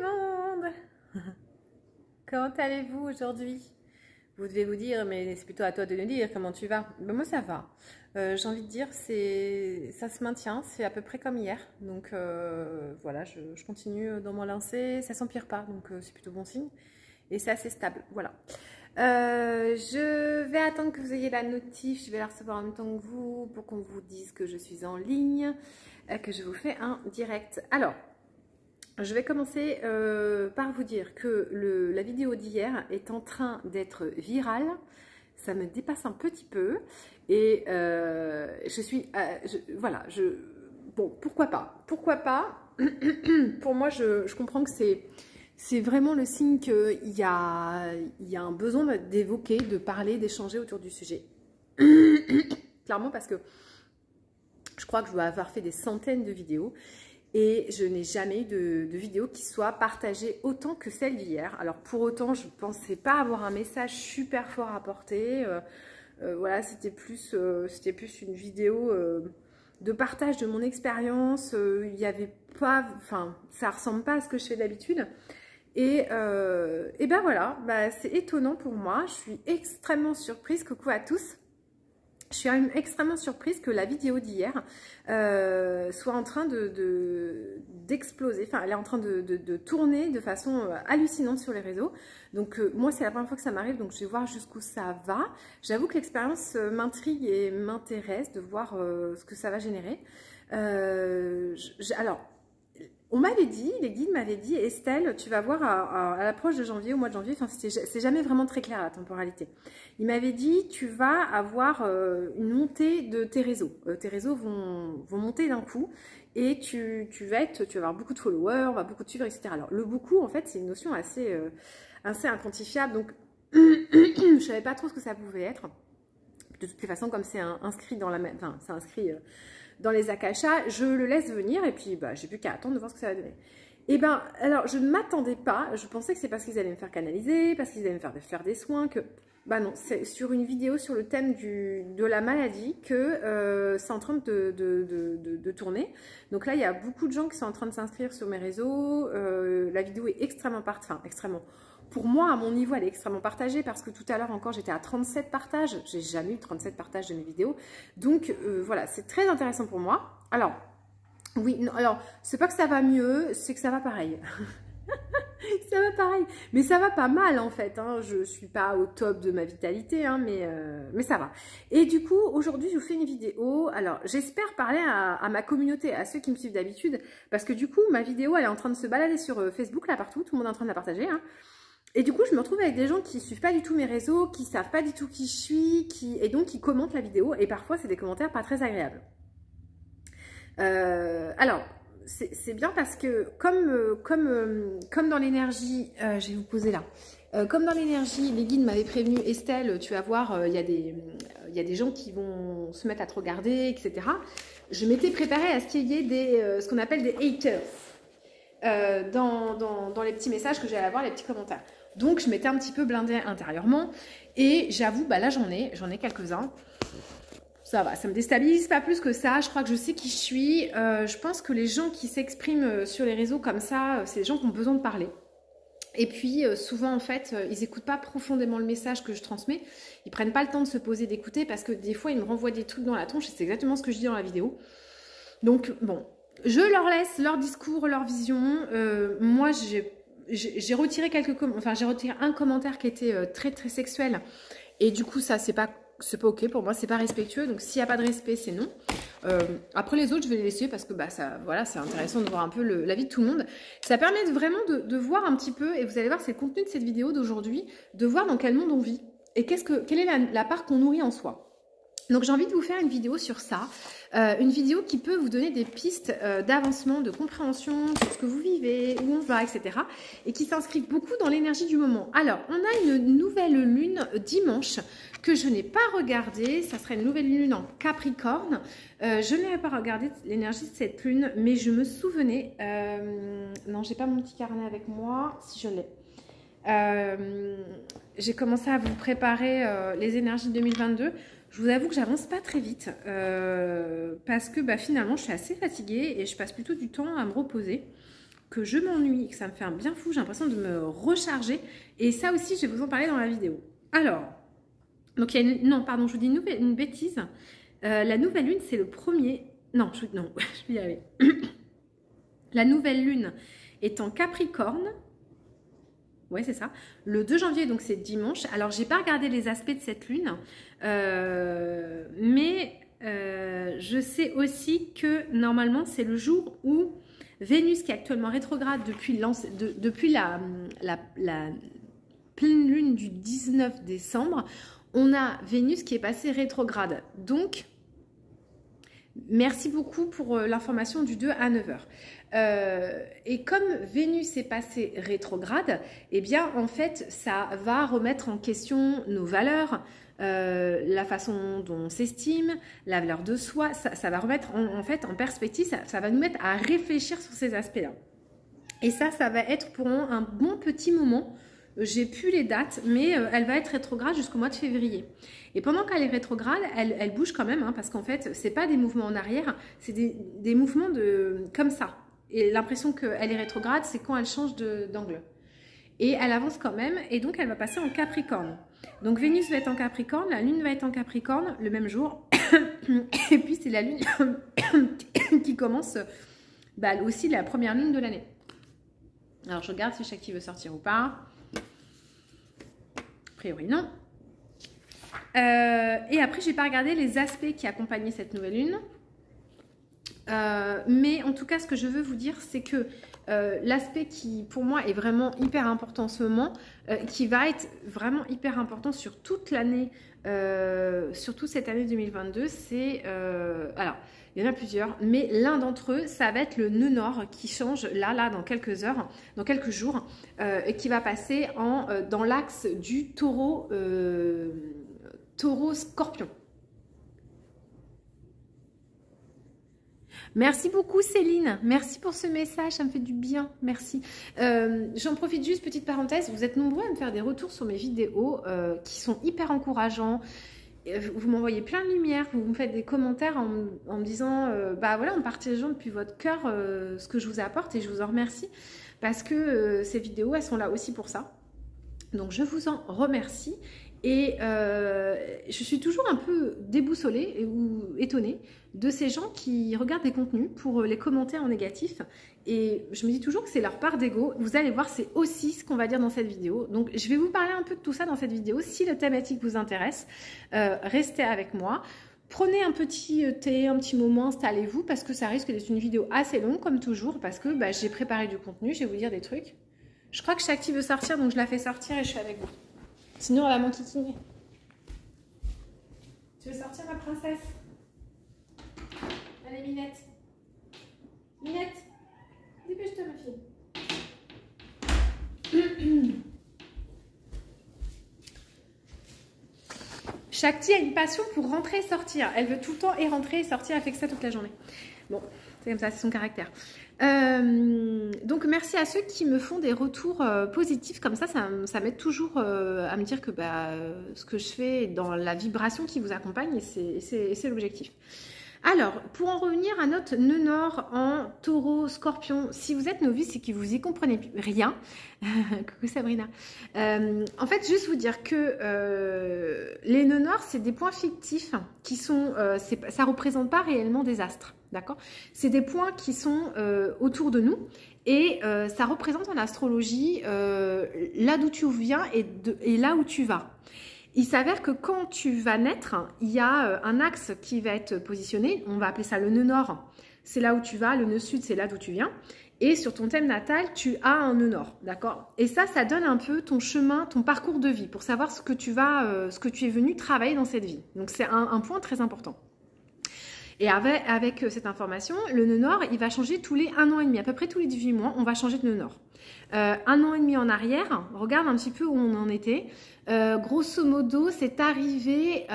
le monde. Comment allez-vous aujourd'hui? Vous devez vous dire, mais c'est plutôt à toi de nous dire comment tu vas. Ben moi ça va. J'ai envie de dire, ça se maintient, c'est à peu près comme hier. Donc voilà, je continue dans mon lancé, ça s'empire pas, donc c'est plutôt bon signe. Et c'est assez stable, voilà. Je vais attendre que vous ayez la notif, je vais la recevoir en même temps que vous pour qu'on vous dise que je suis en ligne, que je vous fais un direct. Alors, je vais commencer par vous dire que la vidéo d'hier est en train d'être virale. Ça me dépasse un petit peu et bon, pourquoi pas? Pourquoi pas? Pour moi, je comprends que c'est vraiment le signe qu'il y a un besoin d'évoquer, de parler, d'échanger autour du sujet. Clairement, parce que je crois que je dois avoir fait des centaines de vidéos et je n'ai jamais eu de vidéo qui soit partagée autant que celle d'hier. Alors pour autant, je ne pensais pas avoir un message super fort à porter. Voilà, c'était plus une vidéo de partage de mon expérience. Il n'y avait pas, enfin, ça ressemble pas à ce que je fais d'habitude. Et ben voilà, c'est étonnant pour moi. Je suis extrêmement surprise. Coucou à tous. Je suis extrêmement surprise que la vidéo d'hier soit en train d'exploser. Enfin, elle est en train de tourner de façon hallucinante sur les réseaux. Donc, moi, c'est la première fois que ça m'arrive, donc je vais voir jusqu'où ça va. J'avoue que l'expérience m'intrigue et m'intéresse de voir ce que ça va générer. Alors, on m'avait dit, les guides m'avaient dit, Estelle, tu vas voir à l'approche de janvier, au mois de janvier, enfin c'est jamais vraiment très clair la temporalité. Il m'avait dit, tu vas avoir une montée de tes réseaux. Tes réseaux vont monter d'un coup et tu vas avoir beaucoup de followers, on va beaucoup te suivre, etc. Alors le beaucoup, en fait, c'est une notion assez inquantifiable, donc je savais pas trop ce que ça pouvait être. De toutes les façons, comme c'est inscrit dans c'est inscrit dans les akashas, je le laisse venir et puis j'ai plus qu'à attendre de voir ce que ça va donner. Et alors je ne m'attendais pas, je pensais que c'est parce qu'ils allaient me faire canaliser, parce qu'ils allaient me faire des soins, que non, c'est sur une vidéo sur le thème de la maladie que c'est en train de tourner. Donc là, il y a beaucoup de gens qui sont en train de s'inscrire sur mes réseaux. La vidéo est extrêmement pour moi, à mon niveau, elle est extrêmement partagée parce que tout à l'heure encore, j'étais à 37 partages. J'ai jamais eu 37 partages de mes vidéos. Donc, voilà, c'est très intéressant pour moi. Alors, oui, non, alors, c'est pas que ça va mieux, c'est que ça va pareil. Ça va pareil. Mais ça va pas mal, en fait. Hein. Je suis pas au top de ma vitalité, hein, mais ça va. Et du coup, aujourd'hui, je vous fais une vidéo. Alors, j'espère parler à ma communauté, à ceux qui me suivent d'habitude, parce que du coup, ma vidéo, elle est en train de se balader sur Facebook, là, partout. Tout le monde est en train de la partager, hein. Et du coup, je me retrouve avec des gens qui ne suivent pas du tout mes réseaux, qui ne savent pas du tout qui je suis, et donc qui commentent la vidéo. Et parfois, c'est des commentaires pas très agréables. Alors, c'est bien parce que comme dans l'énergie, je vais vous poser là. Comme dans l'énergie, les guides m'avaient prévenu, Estelle, tu vas voir, il y a des gens qui vont se mettre à te regarder, etc. Je m'étais préparée à ce qu'il y ait ce qu'on appelle des haters dans les petits messages que j'allais avoir, les petits commentaires. Donc, je m'étais un petit peu blindée intérieurement. Et j'avoue, là, j'en ai quelques-uns. Ça va, ça me déstabilise pas plus que ça. Je crois que je sais qui je suis. Je pense que les gens qui s'expriment sur les réseaux comme ça, c'est des gens qui ont besoin de parler. Et puis, souvent, en fait, ils n'écoutent pas profondément le message que je transmets. Ils prennent pas le temps de se poser, d'écouter, parce que des fois, ils me renvoient des trucs dans la tronche. Et c'est exactement ce que je dis dans la vidéo. Donc, bon, je leur laisse leur discours, leur vision. Moi, j'ai retiré j'ai retiré un commentaire qui était très très sexuel. Et du coup, ça, c'est pas ok pour moi, c'est pas respectueux. Donc, s'il n'y a pas de respect, c'est non. Après, les autres, je vais les laisser parce que ça, voilà, c'est intéressant de voir un peu la vie de tout le monde. Ça permet vraiment de voir un petit peu, et vous allez voir, c'est le contenu de cette vidéo d'aujourd'hui, de voir dans quel monde on vit et quelle est la part qu'on nourrit en soi. Donc j'ai envie de vous faire une vidéo sur ça, une vidéo qui peut vous donner des pistes d'avancement, de compréhension sur ce que vous vivez, où on va, etc. Et qui s'inscrit beaucoup dans l'énergie du moment. Alors, on a une nouvelle lune dimanche que je n'ai pas regardée, ça serait une nouvelle lune en Capricorne. Je n'avais pas regardé l'énergie de cette lune, mais je me souvenais, non, j'ai pas mon petit carnet avec moi, si je l'ai. J'ai commencé à vous préparer les énergies de 2022. Je vous avoue que j'avance pas très vite parce que finalement je suis assez fatiguée et je passe plutôt du temps à me reposer que je m'ennuie, que ça me fait un bien fou, j'ai l'impression de me recharger. Et ça aussi, je vais vous en parler dans la vidéo. Alors, donc il y a non, pardon, je vous dis une bêtise. La nouvelle lune, c'est le premier... Non, non, je vais y arriver. La nouvelle lune est en Capricorne. Ouais, c'est ça. Le 2 janvier, donc c'est dimanche. Alors, j'ai pas regardé les aspects de cette lune. Mais je sais aussi que normalement, c'est le jour où Vénus, qui est actuellement rétrograde depuis la pleine lune du 19 décembre, on a Vénus qui est passée rétrograde. Donc, merci beaucoup pour l'information du 2 à 9 h. Et comme Vénus est passée rétrograde, eh bien, en fait, ça va remettre en question nos valeurs, la façon dont on s'estime, la valeur de soi. Ça va remettre en fait en perspective, ça va nous mettre à réfléchir sur ces aspects-là. Et ça va être pour un bon petit moment. J'ai plus les dates, mais elle va être rétrograde jusqu'au mois de février. Et pendant qu'elle est rétrograde, elle bouge quand même, hein, parce qu'en fait, c'est pas des mouvements en arrière, c'est des mouvements comme ça. Et l'impression qu'elle est rétrograde, c'est quand elle change d'angle. Et elle avance quand même, et donc elle va passer en Capricorne. Donc Vénus va être en Capricorne, la Lune va être en Capricorne le même jour. Et puis c'est la Lune qui commence aussi la première lune de l'année. Alors je regarde si Shakti veut sortir ou pas. A priori non. Et après j'ai pas regardé les aspects qui accompagnaient cette nouvelle lune. Mais en tout cas ce que je veux vous dire c'est que l'aspect qui pour moi est vraiment hyper important en ce moment, qui va être vraiment hyper important sur toute l'année, surtout cette année 2022, c'est alors il y en a plusieurs, mais l'un d'entre eux, ça va être le nœud nord qui change là dans quelques heures, dans quelques jours, et qui va passer dans l'axe du taureau-scorpion. Merci beaucoup Céline, merci pour ce message, ça me fait du bien, merci. J'en profite juste, petite parenthèse, vous êtes nombreux à me faire des retours sur mes vidéos qui sont hyper encourageants. Vous m'envoyez plein de lumière, vous me faites des commentaires en me disant, bah voilà, en partageant depuis votre cœur ce que je vous apporte et je vous en remercie parce que ces vidéos, elles sont là aussi pour ça. Donc je vous en remercie. Et je suis toujours un peu déboussolée ou étonnée de ces gens qui regardent des contenus pour les commenter en négatif. Et je me dis toujours que c'est leur part d'ego. Vous allez voir, c'est aussi ce qu'on va dire dans cette vidéo. Donc, je vais vous parler un peu de tout ça dans cette vidéo. Si la thématique vous intéresse, restez avec moi. Prenez un petit thé, un petit moment, installez-vous parce que ça risque d'être une vidéo assez longue comme toujours parce que j'ai préparé du contenu, je vais vous dire des trucs. Je crois que Shakti veut sortir, donc je la fais sortir et je suis avec vous. Sinon, elle va m'enquiquiner. Tu veux sortir, ma princesse? Allez, Minette. Minette, dépêche-toi, ma fille. Shakti a une passion pour rentrer et sortir. Elle veut tout le temps et rentrer et sortir. Elle fait que ça toute la journée. Bon, c'est comme ça, c'est son caractère. Donc merci à ceux qui me font des retours positifs comme ça m'aide toujours à me dire que ce que je fais est dans la vibration qui vous accompagne et c'est l'objectif. Alors, pour en revenir à notre nœud nord en taureau, scorpion, si vous êtes novice et que vous y comprenez rien, coucou Sabrina, en fait, juste vous dire que les nœuds nord, c'est des points fictifs qui sont, ça ne représente pas réellement des astres, d'accord? C'est des points qui sont autour de nous et ça représente en astrologie là d'où tu viens et là où tu vas. Il s'avère que quand tu vas naître, il y a un axe qui va être positionné, on va appeler ça le nœud nord, c'est là où tu vas, le nœud sud, c'est là d'où tu viens, et sur ton thème natal, tu as un nœud nord, d'accord? Et ça donne un peu ton chemin, ton parcours de vie, pour savoir ce que tu es venu travailler dans cette vie. Donc c'est un point très important. Et avec cette information, le nœud nord, il va changer tous les 1 an et demi, à peu près tous les 18 mois, on va changer de nœud nord. 1 an et demi en arrière, regarde un petit peu où on en était. Grosso modo, c'est arrivé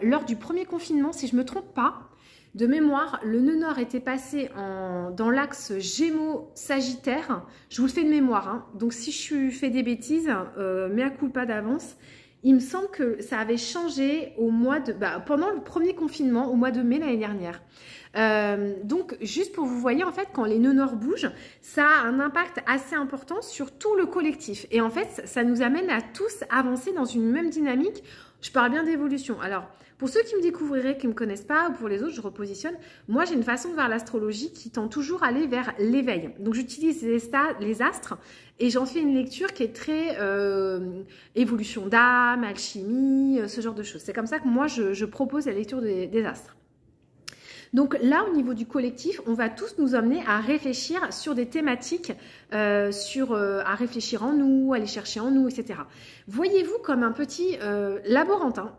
lors du premier confinement, si je ne me trompe pas. De mémoire, le nœud nord était passé dans l'axe Gémeaux-Sagittaire. Je vous le fais de mémoire, hein. Donc si je fais des bêtises, mea culpa d'avance. Il me semble que ça avait changé au mois de, pendant le premier confinement, au mois de mai l'année dernière. Donc, juste pour vous voyez, en fait, quand les nœuds nord bougent, ça a un impact assez important sur tout le collectif. Et en fait, ça nous amène à tous avancer dans une même dynamique. Je parle bien d'évolution. Alors, pour ceux qui me découvriraient, qui ne me connaissent pas, ou pour les autres, je repositionne. Moi, j'ai une façon de voir l'astrologie qui tend toujours à aller vers l'éveil. Donc, j'utilise les astres et j'en fais une lecture qui est très évolution d'âme, alchimie, ce genre de choses. C'est comme ça que moi, je propose la lecture des astres. Donc là, au niveau du collectif, on va tous nous amener à réfléchir sur des thématiques, à réfléchir en nous, aller chercher en nous, etc. Voyez-vous comme un petit laborantin.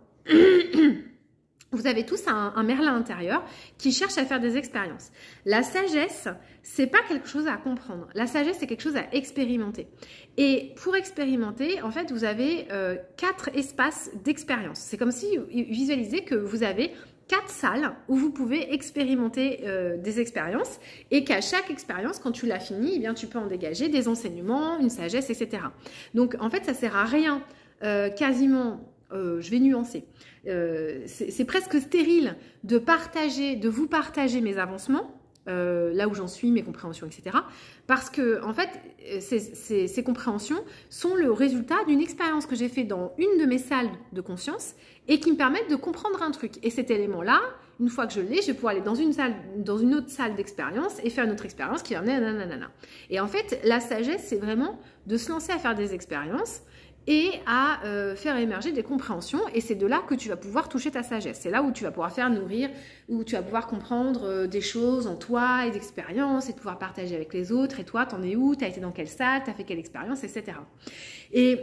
Vous avez tous un Merlin intérieur qui cherche à faire des expériences. La sagesse, c'est pas quelque chose à comprendre. La sagesse, c'est quelque chose à expérimenter. Et pour expérimenter, en fait, vous avez 4 espaces d'expérience. C'est comme si, visualisez que vous avez 4 salles où vous pouvez expérimenter des expériences et qu'à chaque expérience, quand tu l'as finie, eh bien, tu peux en dégager des enseignements, une sagesse, etc. Donc, en fait, ça sert à rien quasiment... je vais nuancer. C'est presque stérile de vous partager mes avancements, là où j'en suis, mes compréhensions, etc. Parce que, en fait, ces compréhensions sont le résultat d'une expérience que j'ai faite dans une de mes salles de conscience et qui me permettent de comprendre un truc. Et cet élément-là, une fois que je l'ai, je vais pouvoir aller dans une autre salle d'expérience et faire une autre expérience qui va amener à nanana. Et en fait, la sagesse, c'est vraiment de se lancer à faire des expériences et à faire émerger des compréhensions. Et c'est de là que tu vas pouvoir toucher ta sagesse. C'est là où tu vas pouvoir faire nourrir, où tu vas pouvoir comprendre des choses en toi et d'expériences et de pouvoir partager avec les autres. Et toi, t'en es où? T'as été dans quelle salle? T'as fait quelle expérience? Etc. Et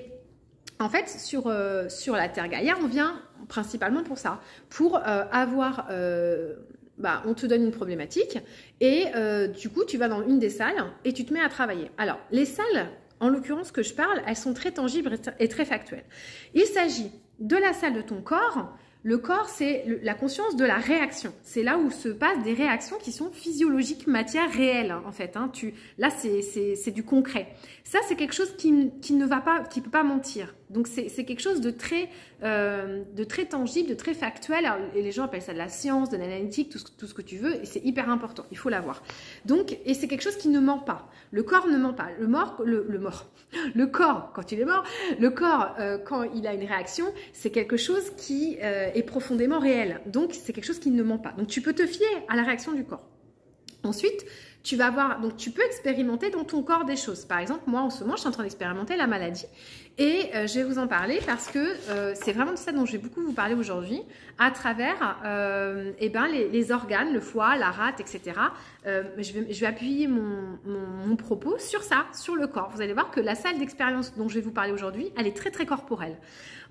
en fait, sur la Terre Gaïa, on vient principalement pour ça. Pour avoir... on te donne une problématique et du coup, tu vas dans une des salles et tu te mets à travailler. Alors, les salles... En l'occurrence, que je parle, elles sont très tangibles et très factuelles. Il s'agit de la salle de ton corps. Le corps, c'est la conscience de la réaction. C'est là où se passent des réactions qui sont physiologiques, matière réelle, hein, en fait. Hein. Là, c'est du concret. Ça, c'est quelque chose qui ne va pas, qui ne peut pas mentir. Donc, c'est quelque chose de très tangible, de très factuel. Alors, et les gens appellent ça de la science, de l'analytique, tout ce que tu veux. Et c'est hyper important. Il faut l'avoir. Donc, et c'est quelque chose qui ne ment pas. Le corps ne ment pas. Le corps, quand il est mort, le corps, quand il a une réaction, c'est quelque chose qui est profondément réel. Donc, c'est quelque chose qui ne ment pas. Donc, tu peux te fier à la réaction du corps. Ensuite, tu peux expérimenter dans ton corps des choses. Par exemple, moi, en ce moment, je suis en train d'expérimenter la maladie. Et je vais vous en parler parce que c'est vraiment de ça dont je vais beaucoup vous parler aujourd'hui, à travers les organes, le foie, la rate, etc. Je vais appuyer mon propos sur ça, sur le corps. Vous allez voir que la salle d'expérience dont je vais vous parler aujourd'hui, elle est très, très corporelle.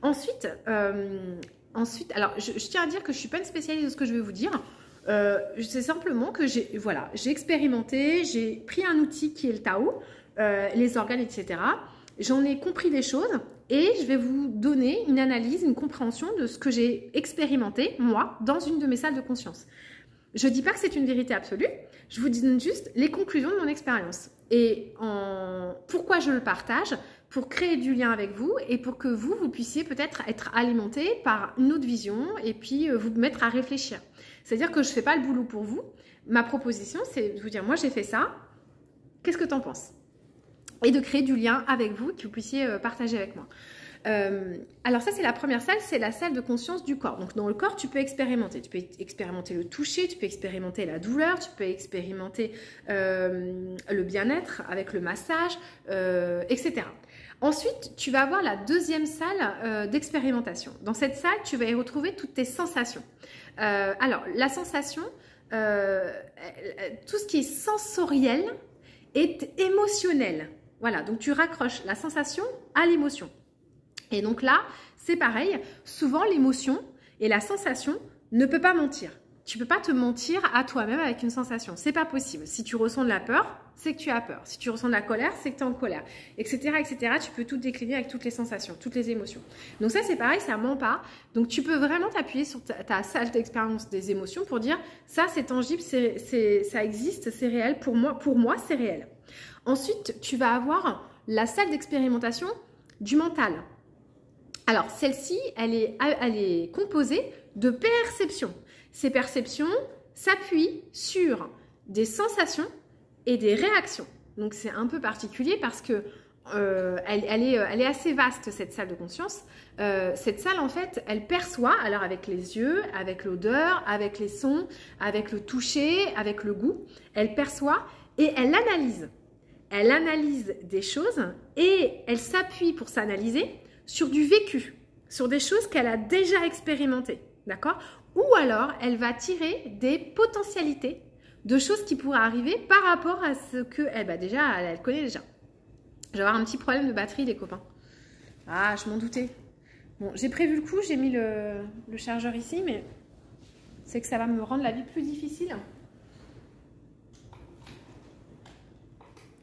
Ensuite, alors, je tiens à dire que je ne suis pas une spécialiste de ce que je vais vous dire. C'est simplement que j'ai expérimenté, j'ai pris un outil qui est le Tao, les organes, etc. J'en ai compris des choses et je vais vous donner une analyse, une compréhension de ce que j'ai expérimenté, moi, dans une de mes salles de conscience. Je ne dis pas que c'est une vérité absolue, je vous donne juste les conclusions de mon expérience. Et pourquoi je le partage? Pour créer du lien avec vous et pour que vous puissiez peut-être être alimenté par une autre vision et puis vous mettre à réfléchir. C'est-à-dire que je ne fais pas le boulot pour vous. Ma proposition, c'est de vous dire, moi j'ai fait ça, qu'est-ce que tu en penses? Et de créer du lien avec vous, que vous puissiez partager avec moi. Alors ça, c'est la première salle, c'est la salle de conscience du corps. Donc dans le corps, tu peux expérimenter. Tu peux expérimenter le toucher, tu peux expérimenter la douleur, tu peux expérimenter le bien-être avec le massage, etc. Ensuite, tu vas avoir la deuxième salle d'expérimentation. Dans cette salle, tu vas y retrouver toutes tes sensations. Alors, la sensation, tout ce qui est sensoriel est émotionnel. Voilà, donc tu raccroches la sensation à l'émotion. Et donc là, c'est pareil, souvent l'émotion et la sensation ne peut pas mentir. Tu ne peux pas te mentir à toi-même avec une sensation, c'est pas possible. Si tu ressens de la peur, c'est que tu as peur. Si tu ressens de la colère, c'est que tu es en colère, etc., etc. Tu peux tout décliner avec toutes les sensations, toutes les émotions. Donc ça, c'est pareil, ça ment pas. Donc tu peux vraiment t'appuyer sur ta salle d'expérience des émotions pour dire ça, c'est tangible, ça existe, c'est réel. Pour moi, c'est réel. Ensuite, tu vas avoir la salle d'expérimentation du mental. Alors, celle-ci, elle est composée de perceptions. Ces perceptions, s'appuie sur des sensations et des réactions. Donc c'est un peu particulier parce que elle est assez vaste, cette salle de conscience. Cette salle, en fait, elle perçoit, alors avec les yeux, avec l'odeur, avec les sons, avec le toucher, avec le goût, elle perçoit et elle analyse. Elle analyse des choses et elle s'appuie pour s'analyser sur du vécu, sur des choses qu'elle a déjà expérimentées, d'accord? Ou alors, elle va tirer des potentialités de choses qui pourraient arriver par rapport à ce que elle connaît déjà. Je vais avoir un petit problème de batterie, les copains. Ah, je m'en doutais. Bon, j'ai prévu le coup, j'ai mis le chargeur ici, mais c'est que ça va me rendre la vie plus difficile.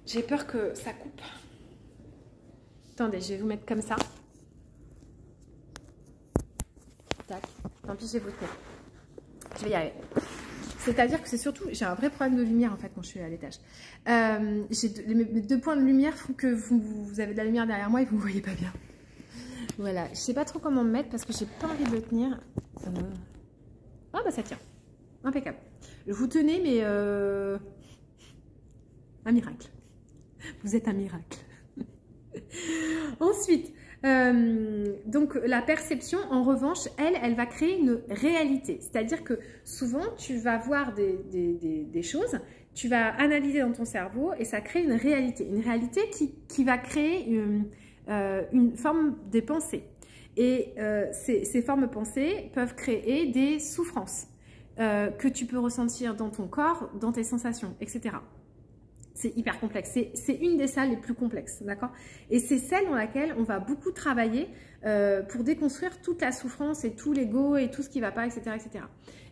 J'ai peur que ça coupe. Attendez, je vais vous mettre comme ça. Tac. Tant pis, je vais vous tenir. Je vais y arriver. C'est-à-dire que c'est surtout, j'ai un vrai problème de lumière en fait quand je suis à l'étage. Mes 2 points de lumière font que vous avez de la lumière derrière moi et vous ne voyez pas bien. Voilà, je ne sais pas trop comment me mettre parce que j'ai pas envie de le tenir. Ah bah ça tient, impeccable. Vous tenez mais un miracle. Vous êtes un miracle. Ensuite, donc la perception, en revanche, elle va créer une réalité. C'est-à-dire que souvent, tu vas voir des choses, tu vas analyser dans ton cerveau et ça crée une réalité. Une réalité qui va créer une forme de pensée. Et ces formes de pensée peuvent créer des souffrances que tu peux ressentir dans ton corps, dans tes sensations, etc. C'est hyper complexe. C'est une des salles les plus complexes, d'accord? Et c'est celle dans laquelle on va beaucoup travailler pour déconstruire toute la souffrance et tout l'ego et tout ce qui ne va pas, etc., etc.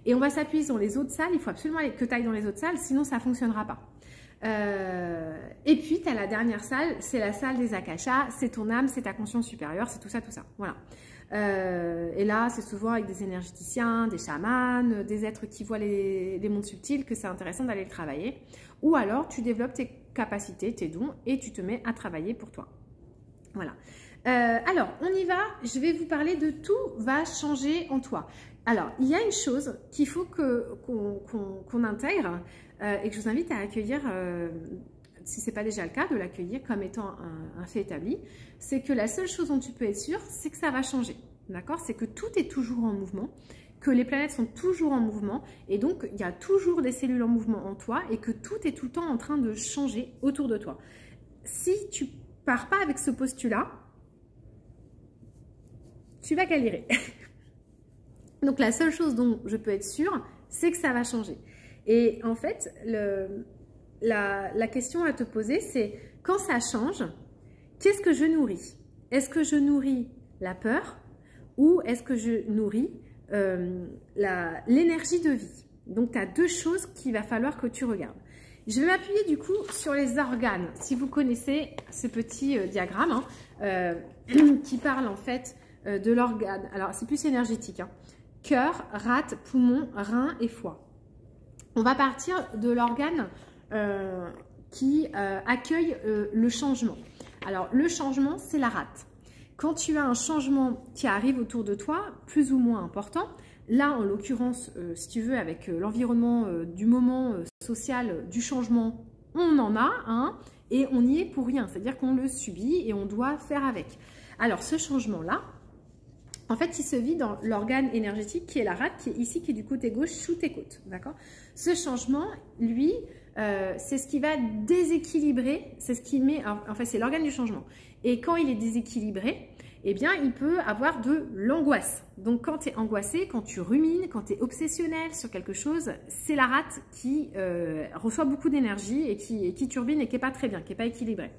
Et on va s'appuyer dans les autres salles. Il faut absolument que tu ailles dans les autres salles, sinon ça ne fonctionnera pas. Et puis, tu as la dernière salle, c'est la salle des akashas. C'est ton âme, c'est ta conscience supérieure, c'est tout ça, tout ça. Voilà. Et là, c'est souvent avec des énergéticiens, des chamans, des êtres qui voient les mondes subtils que c'est intéressant d'aller le travailler. Ou alors, tu développes tes capacités, tes dons et tu te mets à travailler pour toi. Voilà. Alors, on y va. Je vais vous parler de tout va changer en toi. Alors, il y a une chose qu'il faut qu'on intègre et que je vous invite à accueillir, si ce n'est pas déjà le cas, de l'accueillir comme étant un fait établi. C'est que la seule chose dont tu peux être sûr, c'est que ça va changer. D'accord? C'est que tout est toujours en mouvement, que les planètes sont toujours en mouvement et donc il y a toujours des cellules en mouvement en toi et que tout est tout le temps en train de changer autour de toi. Si tu pars pas avec ce postulat, tu vas galérer. Donc la seule chose dont je peux être sûre, c'est que ça va changer. Et en fait, la question à te poser, c'est quand ça change, qu'est-ce que je nourris? Est-ce que je nourris la peur ou est-ce que je nourris l'énergie de vie? Donc, tu as 2 choses qu'il va falloir que tu regardes. Je vais m'appuyer du coup sur les organes. Si vous connaissez ce petit diagramme qui parle en fait de l'organe. Alors, c'est plus énergétique. Cœur, rate, poumon, rein et foie. On va partir de l'organe qui accueille le changement. Alors, le changement, c'est la rate. Quand tu as un changement qui arrive autour de toi, plus ou moins important, là, en l'occurrence, si tu veux, avec l'environnement du moment social du changement, on en a un et on y est pour rien. C'est-à-dire qu'on le subit et on doit faire avec. Alors, ce changement-là, en fait, il se vit dans l'organe énergétique qui est la rate, qui est ici, qui est du côté gauche, sous tes côtes. D'accord? Ce changement, lui, c'est ce qui va déséquilibrer, c'est ce qui met, en fait, c'est l'organe du changement. Et quand il est déséquilibré, eh bien, il peut avoir de l'angoisse. Donc, quand tu es angoissé, quand tu rumines, quand tu es obsessionnel sur quelque chose, c'est la rate qui reçoit beaucoup d'énergie et qui turbine et qui n'est pas très bien, qui n'est pas équilibrée.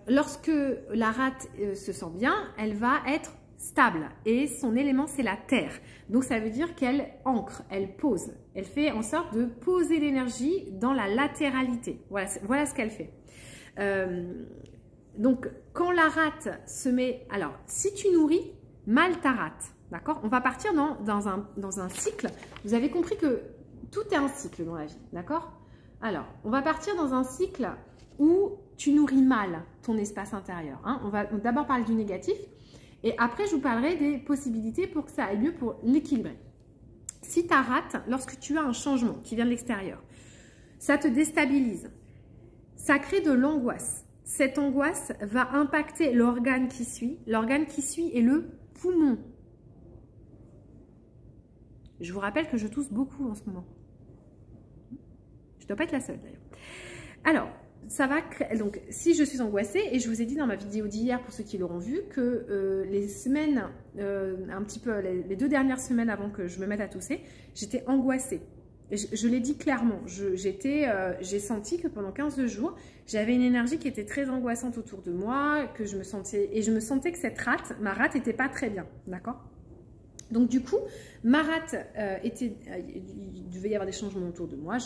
Lorsque la rate se sent bien, elle va être stable et son élément, c'est la terre. Donc, ça veut dire qu'elle ancre, elle pose. Elle fait en sorte de poser l'énergie dans la latéralité. Voilà ce qu'elle fait. Donc, quand la rate se met... Alors, si tu nourris mal ta rate, d'accord? On va partir dans un cycle. Vous avez compris que tout est un cycle dans la vie, d'accord? Alors, on va partir dans un cycle où tu nourris mal ton espace intérieur. On va d'abord parler du négatif et après, je vous parlerai des possibilités pour que ça aille mieux pour l'équilibrer. Si ta rate, lorsque tu as un changement qui vient de l'extérieur, ça te déstabilise, ça crée de l'angoisse. Cette angoisse va impacter l'organe qui suit. L'organe qui suit est le poumon. Je vous rappelle que je tousse beaucoup en ce moment. Je ne dois pas être la seule d'ailleurs. Alors, ça va créer, donc si je suis angoissée, et je vous ai dit dans ma vidéo d'hier pour ceux qui l'auront vu que les semaines, un petit peu les 2 dernières semaines avant que je me mette à tousser, j'étais angoissée. Je l'ai dit clairement, j'ai senti que pendant 15 jours, j'avais une énergie qui était très angoissante autour de moi, que je me sentais que cette rate, ma rate n'était pas très bien, d'accord? Donc du coup, ma rate il devait y avoir des changements autour de moi,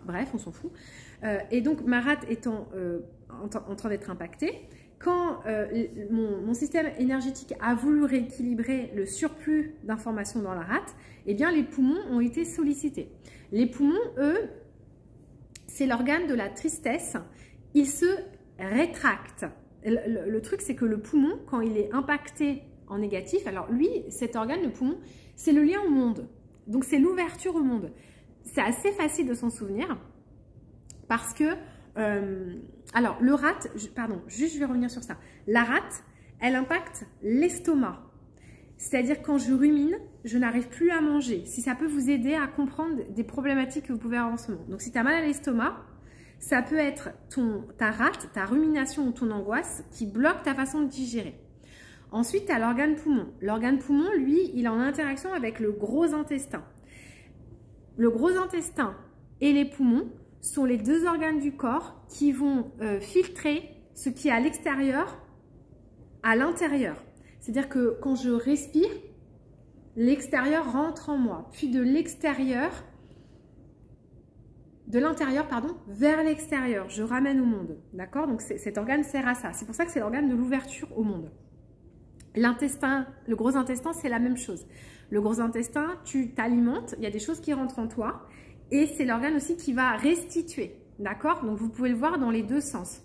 bref, on s'en fout. Et donc ma rate étant en train d'être impactée, quand mon système énergétique a voulu rééquilibrer le surplus d'informations dans la rate, eh bien les poumons ont été sollicités. Les poumons, eux, c'est l'organe de la tristesse, ils se rétractent. Le truc, c'est que le poumon, quand il est impacté en négatif, alors lui, cet organe, le poumon, c'est le lien au monde. Donc c'est l'ouverture au monde. C'est assez facile de s'en souvenir parce que, alors le rate, pardon, juste je vais revenir sur ça. La rate, elle impacte l'estomac. C'est-à-dire quand je rumine, je n'arrive plus à manger. Si ça peut vous aider à comprendre des problématiques que vous pouvez avoir en ce moment. Donc si tu as mal à l'estomac, ça peut être ta rate, ta rumination ou ton angoisse qui bloque ta façon de digérer. Ensuite, tu as l'organe poumon. L'organe poumon, lui, il est en interaction avec le gros intestin. Le gros intestin et les poumons sont les 2 organes du corps qui vont filtrer ce qui est à l'extérieur à l'intérieur. C'est-à-dire que quand je respire, l'extérieur rentre en moi. Puis de l'intérieur, pardon, vers l'extérieur. Je ramène au monde. D'accord? Donc cet organe sert à ça. C'est pour ça que c'est l'organe de l'ouverture au monde. L'intestin, le gros intestin, c'est la même chose. Le gros intestin, tu t'alimentes, il y a des choses qui rentrent en toi et c'est l'organe aussi qui va restituer. D'accord? Donc vous pouvez le voir dans les 2 sens.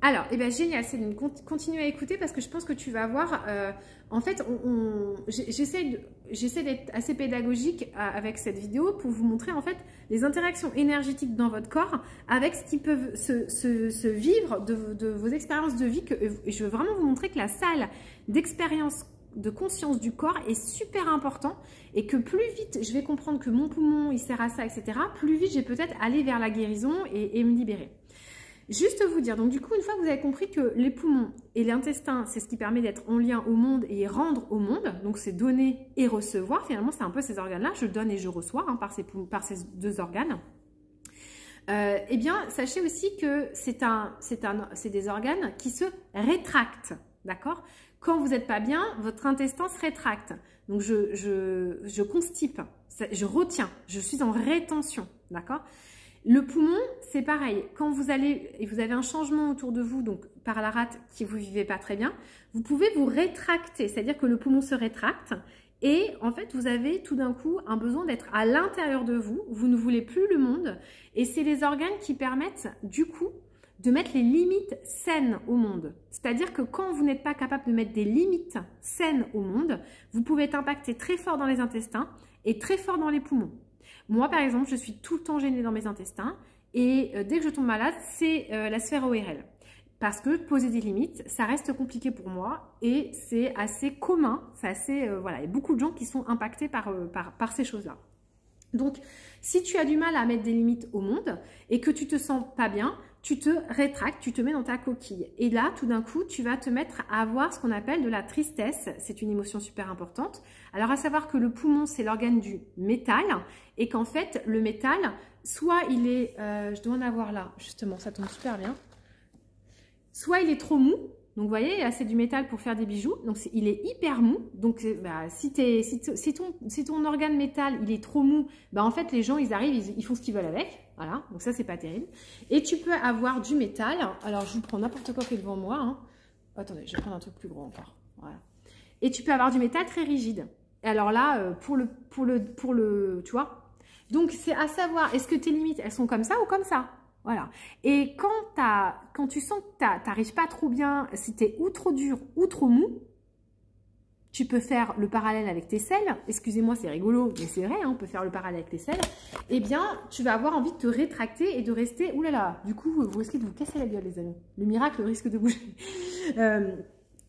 Alors, eh bien, génial, Céline, continue à écouter parce que je pense que tu vas voir, en fait, j'essaie d'être assez pédagogique avec cette vidéo pour vous montrer en fait les interactions énergétiques dans votre corps avec ce qui peut se vivre de vos expériences de vie. Et je veux vraiment vous montrer que la salle d'expérience de conscience du corps est super important et que plus vite je vais comprendre que mon poumon il sert à ça, etc., plus vite je vais peut-être aller vers la guérison et me libérer. Juste vous dire, donc du coup, une fois que vous avez compris que les poumons et l'intestin, c'est ce qui permet d'être en lien au monde et rendre au monde, donc c'est donner et recevoir, finalement c'est un peu ces organes-là, je donne et je reçois hein, par ces 2 organes. Eh bien, sachez aussi que c'est des organes qui se rétractent, d'accord? Quand vous n'êtes pas bien, votre intestin se rétracte, donc je constipe, je retiens, je suis en rétention, d'accord? Le poumon, c'est pareil. Quand vous avez un changement autour de vous, donc par la rate qui vous vivez pas très bien, vous pouvez vous rétracter. C'est-à-dire que le poumon se rétracte et en fait, vous avez tout d'un coup un besoin d'être à l'intérieur de vous. Vous ne voulez plus le monde et c'est les organes qui permettent du coup de mettre les limites saines au monde. C'est-à-dire que quand vous n'êtes pas capable de mettre des limites saines au monde, vous pouvez être impacté très fort dans les intestins et très fort dans les poumons. Moi, par exemple, je suis tout le temps gênée dans mes intestins et dès que je tombe malade, c'est la sphère ORL. Parce que poser des limites, ça reste compliqué pour moi et c'est assez commun. Voilà, il y a beaucoup de gens qui sont impactés par ces choses-là. Donc, si tu as du mal à mettre des limites au monde et que tu te sens pas bien, tu te rétractes, tu te mets dans ta coquille. Et là, tout d'un coup, tu vas te mettre à avoir ce qu'on appelle de la tristesse. C'est une émotion super importante. Alors, à savoir que le poumon, c'est l'organe du métal et qu'en fait, le métal, soit il est... je dois en avoir là, justement, ça tombe super bien. Soit il est trop mou. Donc, vous voyez, là, c'est du métal pour faire des bijoux. Donc, il est hyper mou. Donc, si ton organe métal, il est trop mou, bah, en fait, les gens, ils arrivent, ils font ce qu'ils veulent avec. Voilà. Donc, ça, c'est pas terrible. Et tu peux avoir du métal. Alors, je vous prends n'importe quoi qui est devant moi. Hein. Attendez, je vais prendre un truc plus gros encore. Voilà. Et tu peux avoir du métal très rigide. Et alors là, pour le, tu vois. Donc, c'est à savoir, est-ce que tes limites, elles sont comme ça ou comme ça? Voilà. Et quand tu sens que tu n'arrives pas trop bien, si tu es ou trop dur ou trop mou, tu peux faire le parallèle avec tes selles. Excusez-moi, c'est rigolo, mais c'est vrai, hein, on peut faire le parallèle avec tes selles. Eh bien, tu vas avoir envie de te rétracter et de rester... Ouh là là, du coup, vous risquez de vous casser la gueule, les amis. Le miracle risque de bouger.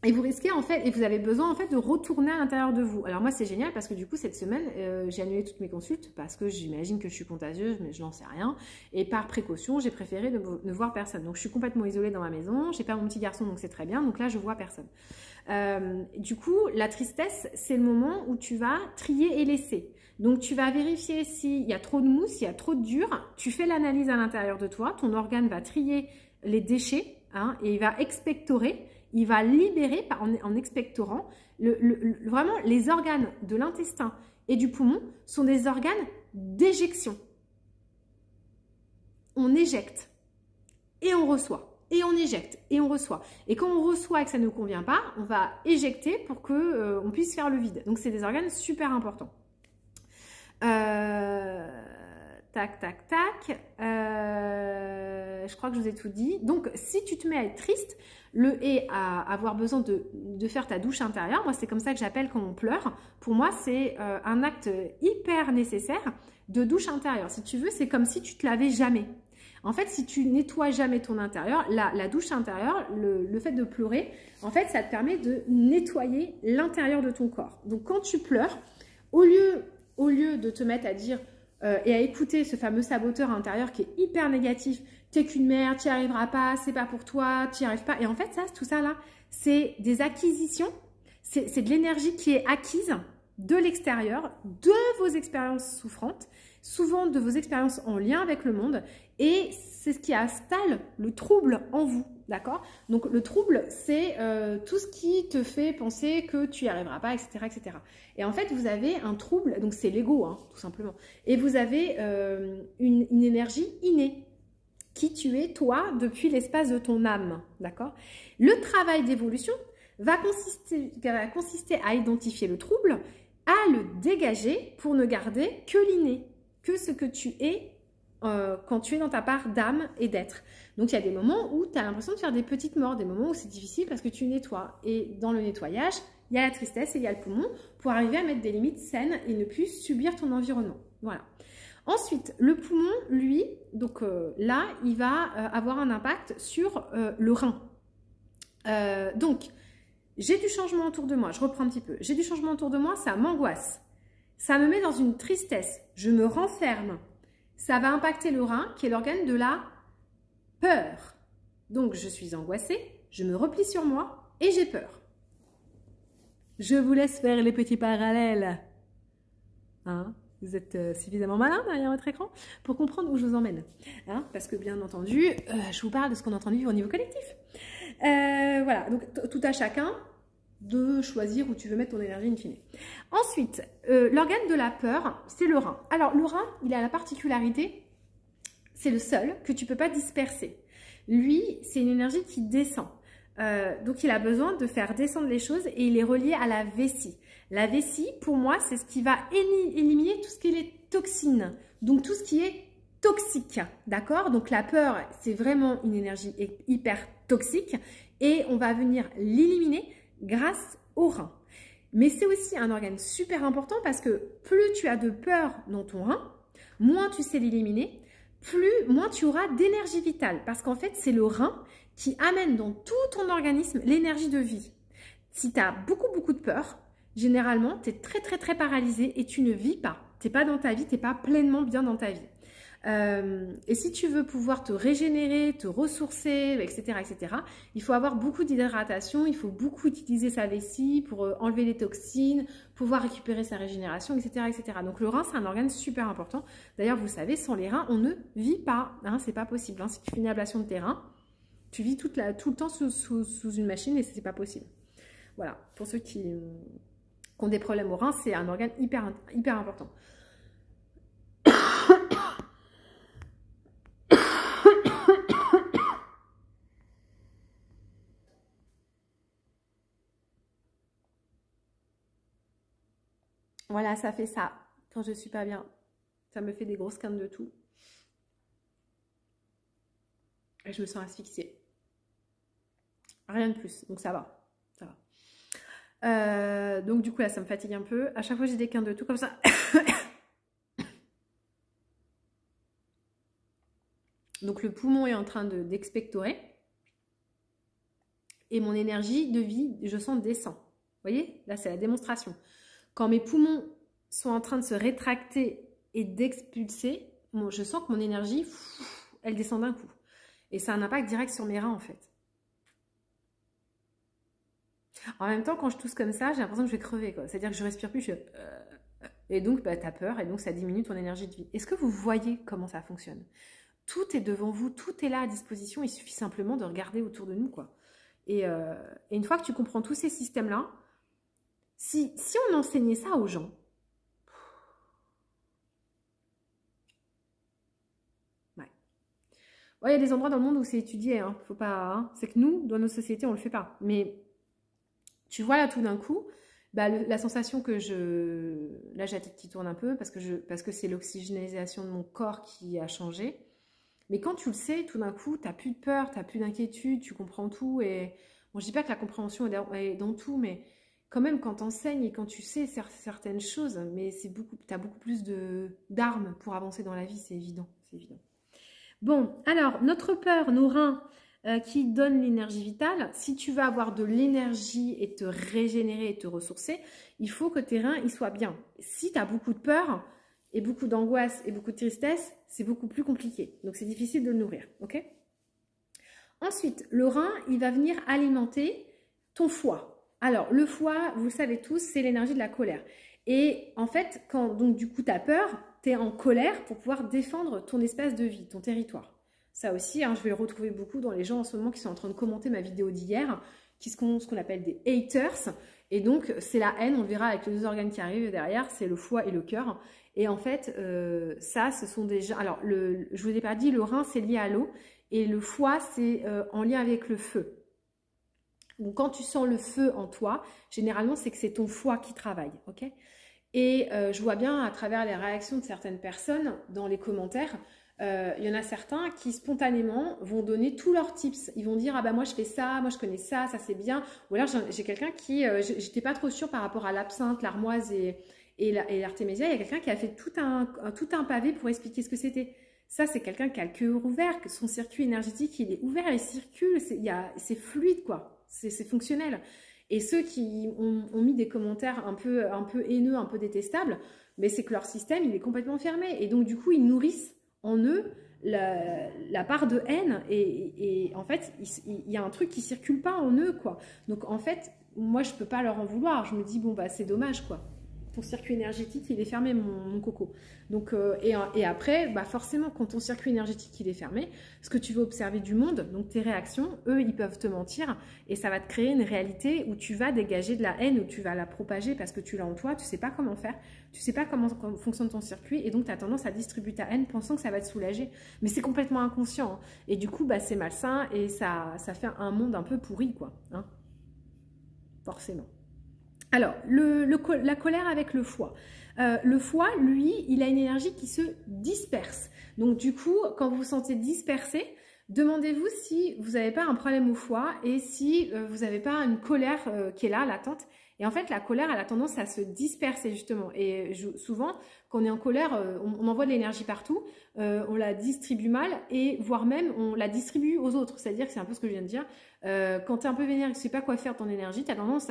Et vous risquez en fait, et vous avez besoin en fait de retourner à l'intérieur de vous. Alors moi c'est génial parce que du coup cette semaine j'ai annulé toutes mes consultes parce que j'imagine que je suis contagieuse mais je n'en sais rien. Et par précaution j'ai préféré ne voir personne. Donc je suis complètement isolée dans ma maison, j'ai pas mon petit garçon donc c'est très bien. Donc là je vois personne. Du coup la tristesse c'est le moment où tu vas trier et laisser. Donc tu vas vérifier s'il y a trop de mousse, s'il y a trop de dur. Tu fais l'analyse à l'intérieur de toi, ton organe va trier les déchets hein, et il va expectorer. Il va libérer en expectorant. Vraiment, les organes de l'intestin et du poumon sont des organes d'éjection. On éjecte et on reçoit. Et on éjecte et on reçoit. Et quand on reçoit et que ça ne nous convient pas, on va éjecter pour qu'on puisse faire le vide. Donc, c'est des organes super importants. Tac, tac, tac. Je crois que je vous ai tout dit. Donc, si tu te mets à être triste, et à avoir besoin de faire ta douche intérieure, moi, c'est comme ça que j'appelle quand on pleure. Pour moi, c'est un acte hyper nécessaire de douche intérieure. Si tu veux, c'est comme si tu te lavais jamais. En fait, si tu nettoies jamais ton intérieur, la douche intérieure, le fait de pleurer, en fait, ça te permet de nettoyer l'intérieur de ton corps. Donc, quand tu pleures, au lieu de te mettre à dire et à écouter ce fameux saboteur intérieur qui est hyper négatif, t'es qu'une merde, tu n'y arriveras pas, c'est pas pour toi, tu n'y arrives pas. Et en fait, tout ça là, c'est des acquisitions, c'est de l'énergie qui est acquise de l'extérieur, de vos expériences souffrantes, souvent de vos expériences en lien avec le monde, et c'est ce qui installe le trouble en vous, d'accord? Donc le trouble, c'est tout ce qui te fait penser que tu n'y arriveras pas, etc., etc. Et en fait, vous avez un trouble, donc c'est l'ego, hein, tout simplement, et vous avez une énergie innée, qui tu es, toi, depuis l'espace de ton âme, d'accord? Le travail d'évolution va consister à identifier le trouble, à le dégager pour ne garder que l'inné, que ce que tu es quand tu es dans ta part d'âme et d'être. Donc, il y a des moments où tu as l'impression de faire des petites morts, des moments où c'est difficile parce que tu nettoies. Et dans le nettoyage, il y a la tristesse et il y a le poumon pour arriver à mettre des limites saines et ne plus subir ton environnement. Voilà. Ensuite, le poumon, lui, donc là, il va avoir un impact sur le rein. Donc, j'ai du changement autour de moi. Je reprends un petit peu. J'ai du changement autour de moi, ça m'angoisse. Ça me met dans une tristesse. Je me renferme. Ça va impacter le rein, qui est l'organe de la peur. Donc, je suis angoissée, je me replie sur moi et j'ai peur. Je vous laisse faire les petits parallèles. Hein? Vous êtes suffisamment malin derrière votre écran pour comprendre où je vous emmène. Hein? Parce que bien entendu, je vous parle de ce qu'on est en train de vivre au niveau collectif. Voilà, donc tout à chacun de choisir où tu veux mettre ton énergie in fine. Ensuite, l'organe de la peur, c'est le rein. Alors le rein, il a la particularité, c'est le seul que tu ne peux pas disperser. Lui, c'est une énergie qui descend. Donc il a besoin de faire descendre les choses et il est relié à la vessie. La vessie, pour moi, c'est ce qui va éliminer tout ce qui est les toxines, donc tout ce qui est toxique, d'accord? Donc la peur, c'est vraiment une énergie hyper toxique et on va venir l'éliminer grâce au rein. Mais c'est aussi un organe super important parce que plus tu as de peur dans ton rein, moins tu sais l'éliminer, moins tu auras d'énergie vitale parce qu'en fait, c'est le rein qui amène dans tout ton organisme l'énergie de vie. Si tu as beaucoup de peur, généralement, tu es très paralysé et tu ne vis pas. Tu n'es pas dans ta vie, tu n'es pas pleinement bien dans ta vie. Et si tu veux pouvoir te régénérer, te ressourcer, etc., il faut avoir beaucoup d'hydratation, il faut beaucoup utiliser sa vessie pour enlever les toxines, pouvoir récupérer sa régénération, etc. Donc le rein, c'est un organe super important. D'ailleurs, vous savez, sans les reins, on ne vit pas. Hein, c'est pas possible. Hein. Si tu fais une ablation de tes reins, tu vis tout le temps sous une machine et c'est pas possible. Voilà, pour ceux qui ont des problèmes au rein, c'est un organe hyper important. Voilà, ça fait ça quand je suis pas bien. Ça me fait des grosses quintes de tout. Et je me sens asphyxiée. Rien de plus, donc ça va. Ça va. Donc du coup là ça me fatigue un peu. À chaque fois j'ai des quintes de tout comme ça. Donc le poumon est en train d'expectorer. Et mon énergie de vie, je sens, descend. Vous voyez? Là c'est la démonstration. Quand mes poumons sont en train de se rétracter et d'expulser, je sens que mon énergie, elle descend d'un coup. Et ça a un impact direct sur mes reins en fait. En même temps, quand je tousse comme ça, j'ai l'impression que je vais crever. C'est-à-dire que je respire plus, et donc bah, tu as peur, et donc ça diminue ton énergie de vie. Est-ce que vous voyez comment ça fonctionne? Tout est devant vous, tout est là à disposition, il suffit simplement de regarder autour de nous, quoi. Et une fois que tu comprends tous ces systèmes-là, si on enseignait ça aux gens, ouais, il y a des endroits dans le monde où c'est étudié, hein, faut pas, hein, c'est que nous, dans nos sociétés, on le fait pas. Mais tu vois là tout d'un coup, bah, la sensation que là j'ai la tête qui tourne un peu parce que c'est l'oxygénisation de mon corps qui a changé. Mais quand tu le sais, tout d'un coup, tu n'as plus de peur, tu n'as plus d'inquiétude, tu comprends tout. Et bon, je dis pas que la compréhension est dans tout, mais quand même quand tu enseignes et quand tu sais certaines choses, mais tu as beaucoup plus d'armes pour avancer dans la vie, c'est évident, c'est évident. Bon, alors, notre peur, nos reins qui donnent l'énergie vitale, si tu veux avoir de l'énergie et te régénérer et te ressourcer, il faut que tes reins ils soient bien. Si tu as beaucoup de peur et beaucoup d'angoisse et beaucoup de tristesse, c'est beaucoup plus compliqué. Donc, c'est difficile de le nourrir, ok? Ensuite, le rein, il va venir alimenter ton foie. Alors, le foie, vous le savez tous, c'est l'énergie de la colère. Et en fait, quand donc du coup tu as peur, tu es en colère pour pouvoir défendre ton espace de vie, ton territoire. Ça aussi, hein, je vais le retrouver beaucoup dans les gens en ce moment qui sont en train de commenter ma vidéo d'hier, qui sont ce qu'on appelle des haters. Et donc, c'est la haine, on le verra avec les deux organes qui arrivent derrière, c'est le foie et le cœur. Et en fait, ça, ce sont des gens... Alors, je vous ai pas dit, le rein, c'est lié à l'eau. Et le foie, c'est en lien avec le feu. Donc, quand tu sens le feu en toi, généralement, c'est que c'est ton foie qui travaille, ok? Et je vois bien à travers les réactions de certaines personnes dans les commentaires, il y en a certains qui spontanément vont donner tous leurs tips. Ils vont dire, ah bah moi je fais ça, moi je connais ça, ça c'est bien. Ou alors j'ai quelqu'un qui, j'étais pas trop sûre par rapport à l'absinthe, l'armoise et l'artémisia. Il y a quelqu'un qui a fait tout un pavé pour expliquer ce que c'était. Ça, c'est quelqu'un qui a le cœur ouvert, que son circuit énergétique, il est ouvert, il circule, c'est fluide, quoi. C'est fonctionnel. Et ceux qui ont mis des commentaires un peu haineux, un peu détestables, mais c'est que leur système, il est complètement fermé. Et donc, du coup, ils nourrissent en eux la part de haine. Et en fait, il y a un truc qui ne circule pas en eux, quoi. Donc, en fait, moi, je ne peux pas leur en vouloir. Je me dis, bon, bah, c'est dommage, quoi. Ton circuit énergétique, il est fermé, mon coco. Donc, et après, bah forcément, quand ton circuit énergétique, il est fermé, ce que tu veux observer du monde, donc tes réactions, eux, ils peuvent te mentir et ça va te créer une réalité où tu vas dégager de la haine, où tu vas la propager parce que tu l'as en toi, tu ne sais pas comment faire, tu ne sais pas comment fonctionne ton circuit et donc tu as tendance à distribuer ta haine pensant que ça va te soulager. Mais c'est complètement inconscient. Hein. Et du coup, bah, c'est malsain et ça fait un monde un peu pourri, quoi. Hein, forcément. Alors, la colère avec le foie. Le foie, lui, il a une énergie qui se disperse. Donc, du coup, quand vous vous sentez dispersé, demandez-vous si vous n'avez pas un problème au foie et si vous n'avez pas une colère qui est là, latente. Et en fait, la colère, elle a tendance à se disperser, justement. Et souvent, quand on est en colère, on envoie de l'énergie partout, on la distribue mal et voire même, on la distribue aux autres. C'est-à-dire que c'est un peu ce que je viens de dire. Quand tu es un peu vénère et que tu sais pas quoi faire de ton énergie, tu as tendance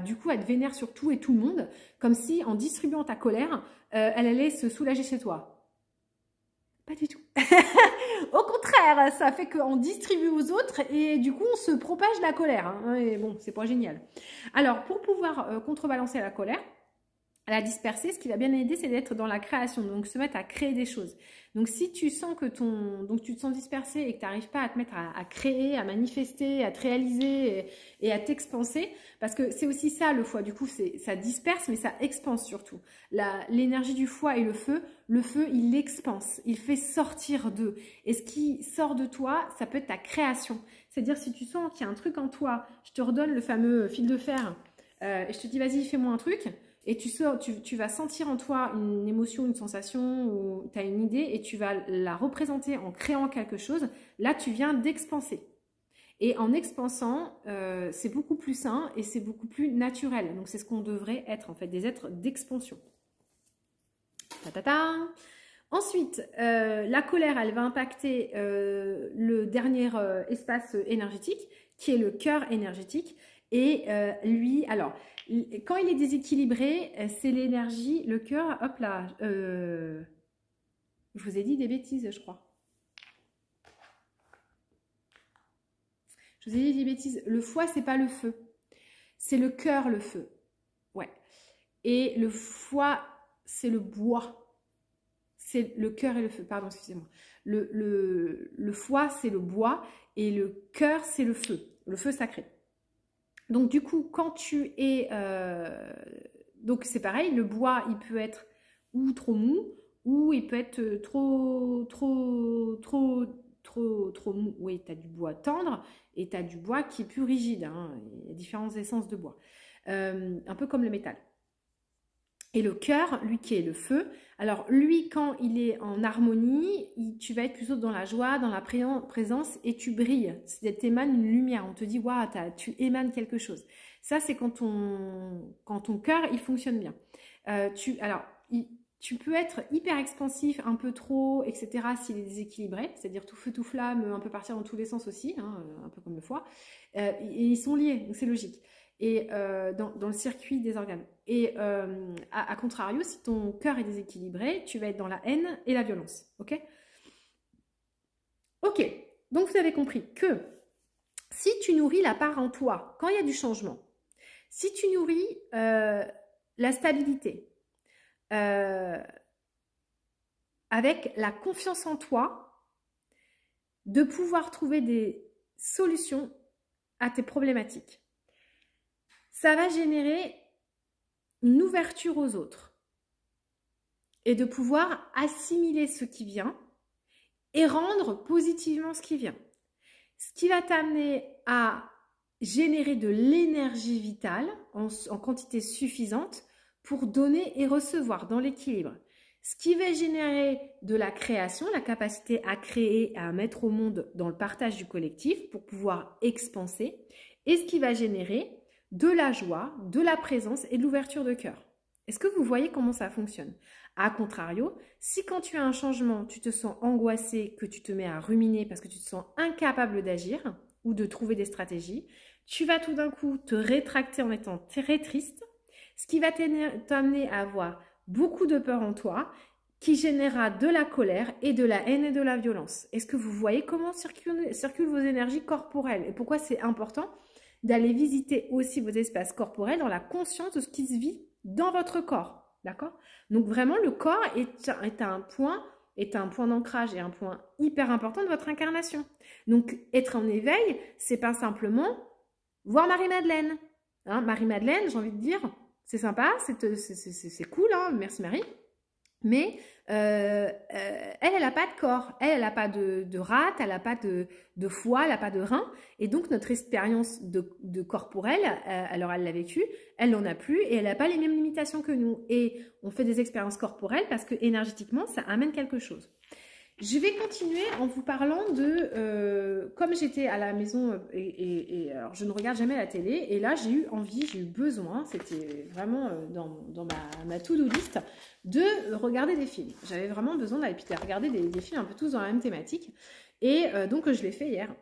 du coup à être vénère sur tout et tout le monde, comme si en distribuant ta colère, elle allait se soulager chez toi. Pas du tout. Au contraire, ça fait qu'on distribue aux autres et du coup on se propage la colère. Hein, et bon, c'est pas génial. Alors pour pouvoir contrebalancer la colère, à la disperser, ce qui va bien aider, c'est d'être dans la création, donc se mettre à créer des choses. Donc si tu sens que tu te sens dispersé et que tu n'arrives pas à te mettre à créer, à manifester, à te réaliser et à t'expanser, parce que c'est aussi ça le foie, du coup ça disperse mais ça expanse surtout. L'énergie du foie et le feu il expanse, il fait sortir d'eux. Et ce qui sort de toi, ça peut être ta création. C'est-à-dire si tu sens qu'il y a un truc en toi, je te redonne le fameux fil de fer et je te dis vas-y fais-moi un truc. et tu vas sentir en toi une émotion, une sensation, ou tu as une idée et tu vas la représenter en créant quelque chose, là tu viens d'expanser. Et en expansant, c'est beaucoup plus sain et c'est beaucoup plus naturel. Donc c'est ce qu'on devrait être en fait, des êtres d'expansion. Ta-ta-ta. Ensuite, la colère, elle va impacter le dernier espace énergétique, qui est le cœur énergétique. Et lui, alors, quand il est déséquilibré, c'est l'énergie, le cœur, hop là, je vous ai dit des bêtises, je crois. Je vous ai dit des bêtises. Le foie, c'est pas le feu. C'est le cœur, le feu. Ouais. Et le foie, c'est le bois. C'est le cœur et le feu. Pardon, excusez-moi. Le foie, c'est le bois. Et le cœur, c'est le feu sacré. Donc, du coup, quand tu es... donc, c'est pareil. Le bois, il peut être ou trop mou, ou il peut être trop mou. Oui, tu as du bois tendre et tu as du bois qui est plus rigide. Hein. Il y a différentes essences de bois. Un peu comme le métal. Et le cœur, lui qui est le feu, alors lui quand il est en harmonie, tu vas être plutôt dans la joie, dans la présence et tu brilles. Tu émanes une lumière, on te dit waouh, tu émanes quelque chose. Ça c'est quand ton cœur il fonctionne bien. Tu peux être hyper expansif, un peu trop, etc. s'il est déséquilibré, c'est-à-dire tout feu, tout flamme, un peu partir dans tous les sens aussi, hein, un peu comme le foie. Et ils sont liés, donc c'est logique. Et dans le circuit des organes. Et à contrario, si ton cœur est déséquilibré, tu vas être dans la haine et la violence. Ok? Ok, donc vous avez compris que si tu nourris la part en toi, quand il y a du changement, si tu nourris la stabilité, avec la confiance en toi, de pouvoir trouver des solutions à tes problématiques, ça va générer une ouverture aux autres et de pouvoir assimiler ce qui vient et rendre positivement ce qui vient. Ce qui va t'amener à générer de l'énergie vitale en quantité suffisante pour donner et recevoir dans l'équilibre. Ce qui va générer de la création, la capacité à créer, à mettre au monde dans le partage du collectif pour pouvoir expanser, et ce qui va générer de la joie, de la présence et de l'ouverture de cœur. Est-ce que vous voyez comment ça fonctionne? A contrario, si quand tu as un changement, tu te sens angoissé, que tu te mets à ruminer parce que tu te sens incapable d'agir ou de trouver des stratégies, tu vas tout d'un coup te rétracter en étant très triste, ce qui va t'amener à avoir beaucoup de peur en toi, qui générera de la colère et de la haine et de la violence. Est-ce que vous voyez comment circulent vos énergies corporelles et pourquoi c'est important d'aller visiter aussi vos espaces corporels dans la conscience de ce qui se vit dans votre corps, d'accord? Donc vraiment, le corps est un point d'ancrage et un point hyper important de votre incarnation. Donc être en éveil, c'est pas simplement voir Marie-Madeleine. Hein, Marie-Madeleine, j'ai envie de dire, c'est sympa, c'est cool, hein, merci Marie. Mais elle n'a pas de corps, elle n'a pas de rate, elle n'a pas de foie, elle n'a pas de rein. Et donc, notre expérience de corporelle, alors elle l'a vécue, elle n'en a plus et elle n'a pas les mêmes limitations que nous. Et on fait des expériences corporelles parce que énergétiquement, ça amène quelque chose. Je vais continuer en vous parlant de, comme j'étais à la maison et alors je ne regarde jamais la télé et là j'ai eu envie, j'ai eu besoin, c'était vraiment dans ma to-do list de regarder des films. J'avais vraiment besoin d'aller regarder des films un peu tous dans la même thématique et donc je l'ai fait hier.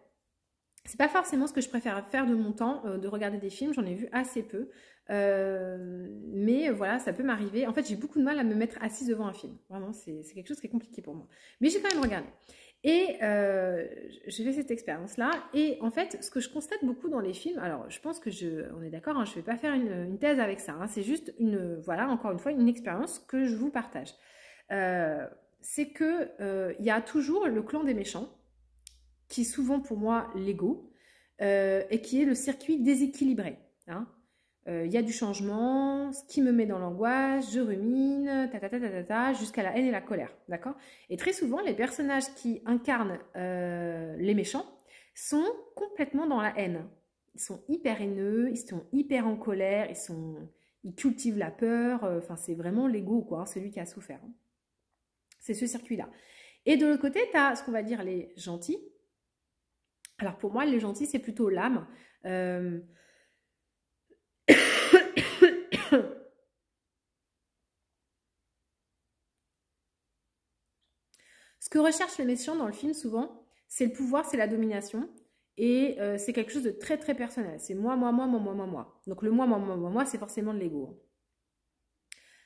C'est pas forcément ce que je préfère faire de mon temps, de regarder des films, j'en ai vu assez peu. Mais voilà, ça peut m'arriver. En fait, j'ai beaucoup de mal à me mettre assise devant un film. Vraiment, c'est quelque chose qui est compliqué pour moi. Mais j'ai quand même regardé. Et j'ai fait cette expérience-là. Et en fait, ce que je constate beaucoup dans les films, alors je pense que on est d'accord, hein, je ne vais pas faire une thèse avec ça. Hein, c'est juste voilà, encore une fois, une expérience que je vous partage. C'est que il y a toujours le clan des méchants, qui est souvent pour moi l'ego, et qui est le circuit déséquilibré. Hein. Y a du changement, ce qui me met dans l'angoisse, je rumine, jusqu'à la haine et la colère, d'accord? Et très souvent, les personnages qui incarnent les méchants sont complètement dans la haine. Ils sont hyper haineux, ils sont hyper en colère, ils sont il cultive la peur, enfin c'est vraiment l'ego, quoi, hein, celui qui a souffert. Hein. C'est ce circuit-là. Et de l'autre côté, tu as ce qu'on va dire les gentils. Alors pour moi, les gentils, c'est plutôt l'âme. Ce que recherchent les méchants dans le film, souvent, c'est le pouvoir, c'est la domination. Et c'est quelque chose de très, très personnel. C'est moi, moi, moi, moi, moi, moi, moi. Donc le moi, moi, moi, moi, moi, c'est forcément de l'ego.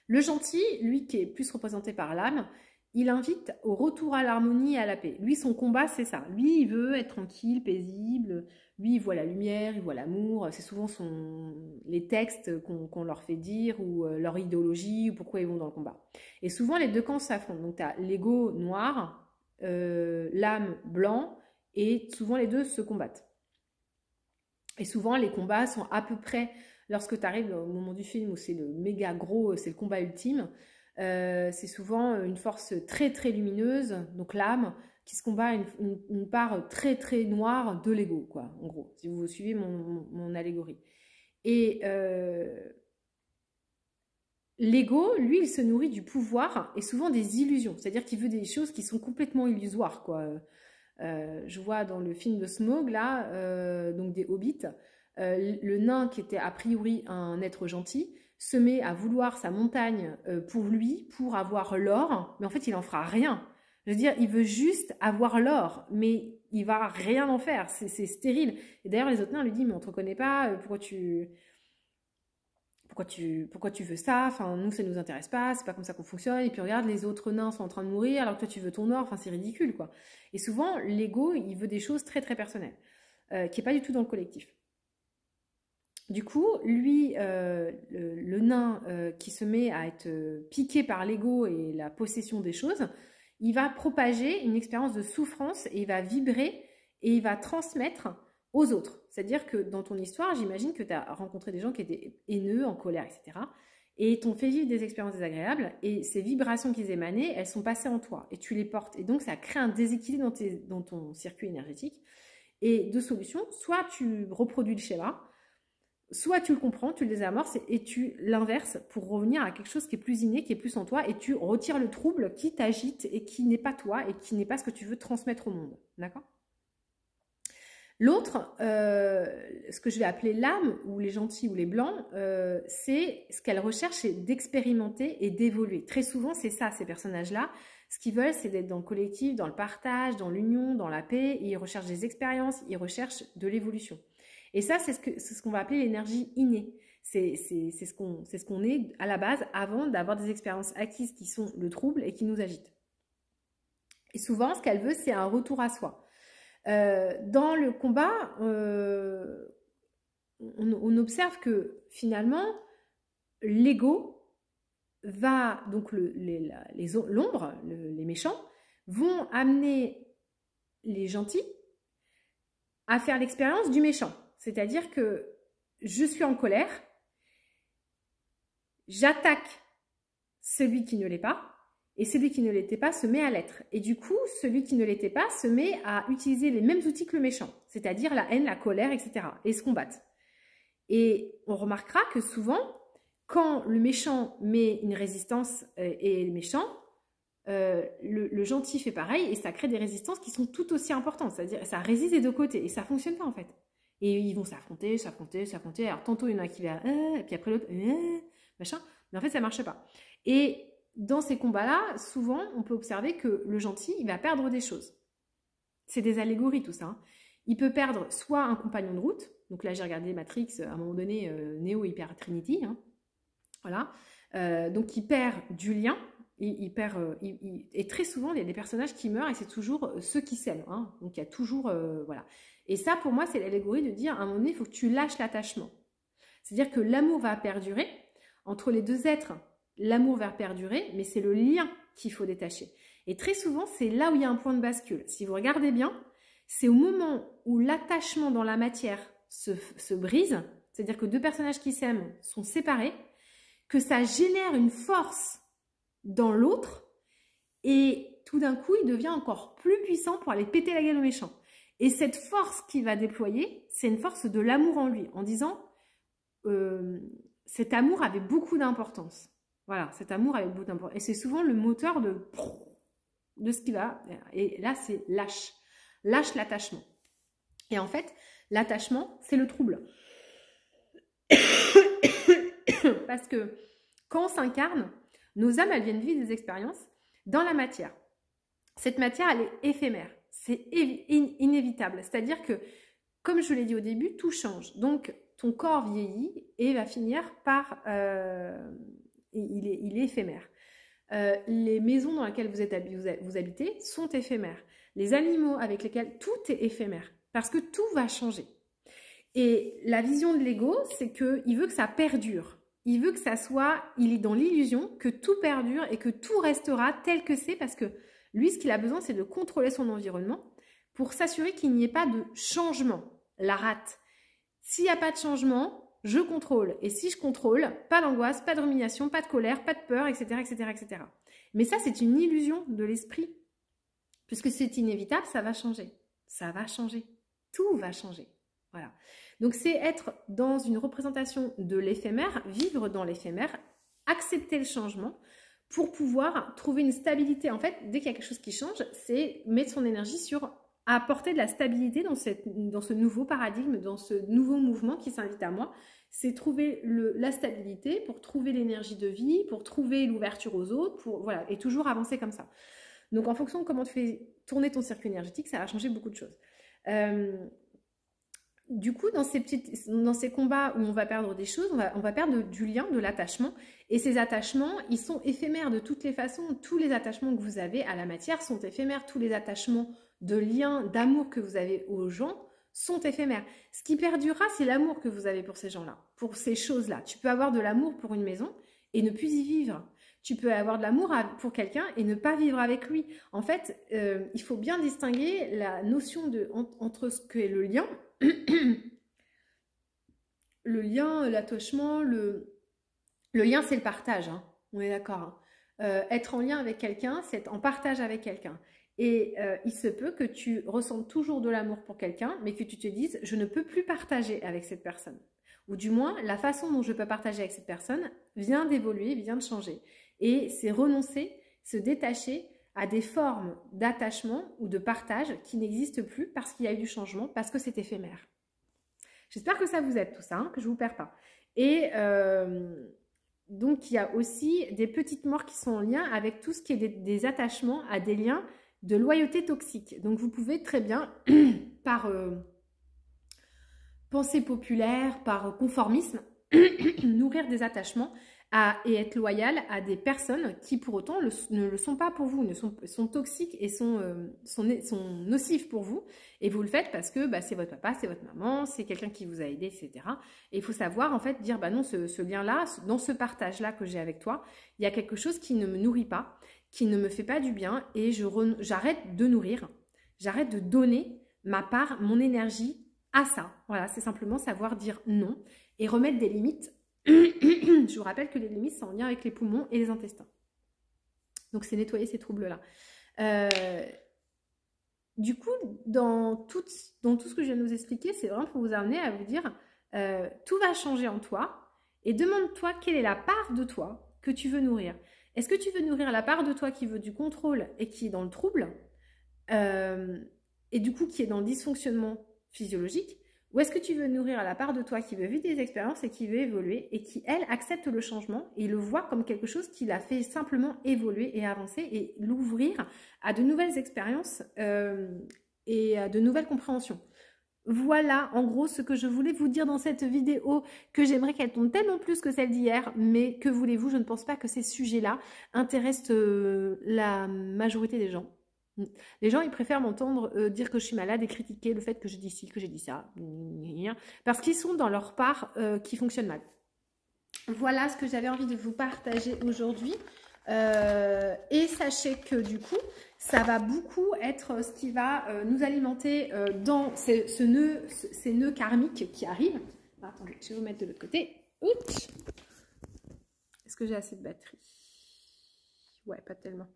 Le gentil, lui, qui est plus représenté par l'âme, il invite au retour à l'harmonie et à la paix. Lui, son combat, c'est ça. Lui, il veut être tranquille, paisible. Lui, il voit la lumière, il voit l'amour. C'est souvent les textes qu'on leur fait dire ou leur idéologie ou pourquoi ils vont dans le combat. Et souvent, les deux camps s'affrontent. Donc, tu as l'ego noir, l'âme blanc, et souvent, les deux se combattent. Et souvent, les combats sont à peu près, lorsque tu arrives au moment du film où c'est le méga gros, c'est le combat ultime, c'est souvent une force très très lumineuse, donc l'âme, qui se combat une part très très noire de l'ego, quoi, en gros, si vous suivez mon allégorie. Et l'ego, lui, il se nourrit du pouvoir et souvent des illusions, c'est-à-dire qu'il veut des choses qui sont complètement illusoires, quoi. Je vois dans le film de Smaug, là, donc des hobbits, le nain qui était a priori un être gentil se met à vouloir sa montagne pour lui, pour avoir l'or, mais en fait il en fera rien. Je veux dire, il veut juste avoir l'or, mais il va rien en faire, c'est stérile. Et d'ailleurs les autres nains lui disent, mais on te reconnaît pas, pourquoi tu veux ça, enfin nous ça nous intéresse pas, c'est pas comme ça qu'on fonctionne, et puis regarde les autres nains sont en train de mourir alors que toi tu veux ton or, enfin c'est ridicule quoi. Et souvent l'ego il veut des choses très très personnelles, qui est pas du tout dans le collectif. Du coup lui, le nain qui se met à être piqué par l'ego et la possession des choses, il va propager une expérience de souffrance et il va vibrer et il va transmettre aux autres. C'est-à-dire que dans ton histoire, j'imagine que tu as rencontré des gens qui étaient haineux, en colère, etc. Et t'ont fait vivre des expériences désagréables et ces vibrations qu'ils émanaient, elles sont passées en toi et tu les portes. Et donc ça crée un déséquilibre dans ton circuit énergétique. Et deux solutions, soit tu reproduis le schéma, soit tu le comprends, tu le désamorces et tu l'inverses pour revenir à quelque chose qui est plus inné, qui est plus en toi et tu retires le trouble qui t'agite et qui n'est pas toi et qui n'est pas ce que tu veux transmettre au monde. D'accord ? L'autre, ce que je vais appeler l'âme, ou les gentils ou les blancs, c'est ce qu'elles recherchent, c'est d'expérimenter et d'évoluer. Très souvent, c'est ça, ces personnages-là. Ce qu'ils veulent, c'est d'être dans le collectif, dans le partage, dans l'union, dans la paix. Et ils recherchent des expériences, ils recherchent de l'évolution. Et ça, c'est ce qu'on va appeler l'énergie innée. C'est ce qu'on est à la base avant d'avoir des expériences acquises qui sont le trouble et qui nous agitent. Et souvent, ce qu'elle veut, c'est un retour à soi. Dans le combat, on observe que finalement, l'ego va, donc l'ombre, les méchants, vont amener les gentils à faire l'expérience du méchant. C'est-à-dire que je suis en colère, j'attaque celui qui ne l'est pas, et celui qui ne l'était pas se met à l'être. Et du coup, celui qui ne l'était pas se met à utiliser les mêmes outils que le méchant, c'est-à-dire la haine, la colère, etc. et se combattent. Et on remarquera que souvent, quand le méchant met une résistance et le méchant, le gentil fait pareil et ça crée des résistances qui sont tout aussi importantes. C'est-à-dire ça résiste des deux côtés et ça ne fonctionne pas en fait. Et ils vont s'affronter. Alors tantôt, il y en a qui va et puis après l'autre machin. Mais en fait, ça ne marche pas. Et dans ces combats-là, souvent, on peut observer que le gentil, il va perdre des choses. C'est des allégories, tout ça. Hein. Il peut perdre soit un compagnon de route. Donc là, j'ai regardé Matrix, à un moment donné, Neo, il perd Trinity. Hein. Voilà. Donc, il perd du lien. Et très souvent, il y a des personnages qui meurent et c'est toujours ceux qui s'aiment. Hein. Donc, il y a toujours... voilà. Et ça, pour moi, c'est l'allégorie de dire, à un moment donné, il faut que tu lâches l'attachement. C'est-à-dire que l'amour va perdurer entre les deux êtres. L'amour va perdurer, mais c'est le lien qu'il faut détacher. Et très souvent, c'est là où il y a un point de bascule. Si vous regardez bien, c'est au moment où l'attachement dans la matière se brise, c'est-à-dire que deux personnages qui s'aiment sont séparés, que ça génère une force dans l'autre, et tout d'un coup, il devient encore plus puissant pour aller péter la gueule au méchant. Et cette force qu'il va déployer, c'est une force de l'amour en lui, en disant cet amour avait beaucoup d'importance. Voilà, cet amour avait beaucoup d'importance. Et c'est souvent le moteur de ce qui va. Et là, c'est lâche. Lâche l'attachement. Et en fait, l'attachement, c'est le trouble. Parce que quand on s'incarne, nos âmes, elles viennent vivre des expériences dans la matière. Cette matière, elle est éphémère. C'est inévitable. C'est-à-dire que, comme je l'ai dit au début, tout change. Donc, ton corps vieillit et va finir par... il est éphémère. Les maisons dans lesquelles vous habitez sont éphémères. Les animaux avec lesquels... Tout est éphémère. Parce que tout va changer. Et la vision de l'ego, c'est qu'il veut que ça perdure. Il veut que ça soit... Il est dans l'illusion que tout perdure et que tout restera tel que c'est parce que lui, ce qu'il a besoin, c'est de contrôler son environnement pour s'assurer qu'il n'y ait pas de changement. La rate. S'il n'y a pas de changement, je contrôle. Et si je contrôle, pas d'angoisse, pas de rumination, pas de colère, pas de peur, etc., etc., etc. Mais ça, c'est une illusion de l'esprit. Puisque c'est inévitable, ça va changer. Ça va changer. Tout va changer. Voilà. Donc, c'est être dans une représentation de l'éphémère, vivre dans l'éphémère, accepter le changement pour pouvoir trouver une stabilité. En fait, dès qu'il y a quelque chose qui change, c'est mettre son énergie sur apporter de la stabilité dans ce nouveau paradigme, dans ce nouveau mouvement qui s'invite à moi. C'est trouver la stabilité pour trouver l'énergie de vie, pour trouver l'ouverture aux autres, voilà, et toujours avancer comme ça. Donc, en fonction de comment tu fais tourner ton circuit énergétique, ça va changer beaucoup de choses. Du coup, dans ces combats où on va perdre des choses, on va perdre du lien, de l'attachement. Et ces attachements, ils sont éphémères de toutes les façons. Tous les attachements que vous avez à la matière sont éphémères. Tous les attachements de lien, d'amour que vous avez aux gens sont éphémères. Ce qui perdurera, c'est l'amour que vous avez pour ces gens-là, pour ces choses-là. Tu peux avoir de l'amour pour une maison et ne plus y vivre. Tu peux avoir de l'amour pour quelqu'un et ne pas vivre avec lui. En fait, il faut bien distinguer la notion entre ce qu'est le lien, le lien, l'attachement, le lien, c'est le partage. Hein. On est d'accord. Hein. Être en lien avec quelqu'un, c'est être en partage avec quelqu'un. Et il se peut que tu ressentes toujours de l'amour pour quelqu'un, mais que tu te dises, je ne peux plus partager avec cette personne. Ou du moins, la façon dont je peux partager avec cette personne vient d'évoluer, vient de changer. Et c'est renoncer, se détacher à des formes d'attachement ou de partage qui n'existent plus parce qu'il y a eu du changement, parce que c'est éphémère. J'espère que ça vous aide tout ça, hein, que je ne vous perds pas. Et donc, il y a aussi des petites morts qui sont en lien avec tout ce qui est des attachements à des liens de loyauté toxique. Donc, vous pouvez très bien, par pensée populaire, par conformisme, nourrir des attachements et être loyal à des personnes qui, pour autant, ne le sont pas pour vous, sont toxiques et sont nocifs pour vous. Et vous le faites parce que c'est votre papa, c'est votre maman, c'est quelqu'un qui vous a aidé, etc. Et il faut savoir, en fait, dire, non, ce lien-là, dans ce partage-là que j'ai avec toi, il y a quelque chose qui ne me nourrit pas, qui ne me fait pas du bien, et j'arrête de nourrir, j'arrête de donner ma part, mon énergie à ça. Voilà, c'est simplement savoir dire non et remettre des limites. Je vous rappelle que les limites sont en lien avec les poumons et les intestins. Donc, c'est nettoyer ces troubles-là. Du coup, dans tout ce que je viens de vous expliquer, c'est vraiment pour vous amener à vous dire tout va changer en toi et demande-toi quelle est la part de toi que tu veux nourrir. Est-ce que tu veux nourrir la part de toi qui veut du contrôle et qui est dans le trouble et du coup qui est dans le dysfonctionnement physiologique? Ou est-ce que tu veux nourrir à la part de toi qui veut vivre des expériences et qui veut évoluer et qui, elle, accepte le changement et le voit comme quelque chose qui l'a fait simplement évoluer et avancer et l'ouvrir à de nouvelles expériences et à de nouvelles compréhensions. Voilà, en gros, ce que je voulais vous dire dans cette vidéo, que j'aimerais qu'elle tombe tellement plus que celle d'hier, mais que voulez-vous, je ne pense pas que ces sujets-là intéressent la majorité des gens. Les gens, ils préfèrent m'entendre dire que je suis malade et critiquer le fait que je dis ci, que j'ai dit ça, parce qu'ils sont dans leur part qui fonctionne mal. Voilà ce que j'avais envie de vous partager aujourd'hui. Et sachez que du coup, ça va beaucoup être ce qui va nous alimenter dans ces nœuds karmiques qui arrivent. Attendez, je vais vous mettre de l'autre côté. Ouch. Est-ce que j'ai assez de batterie? Ouais, pas tellement.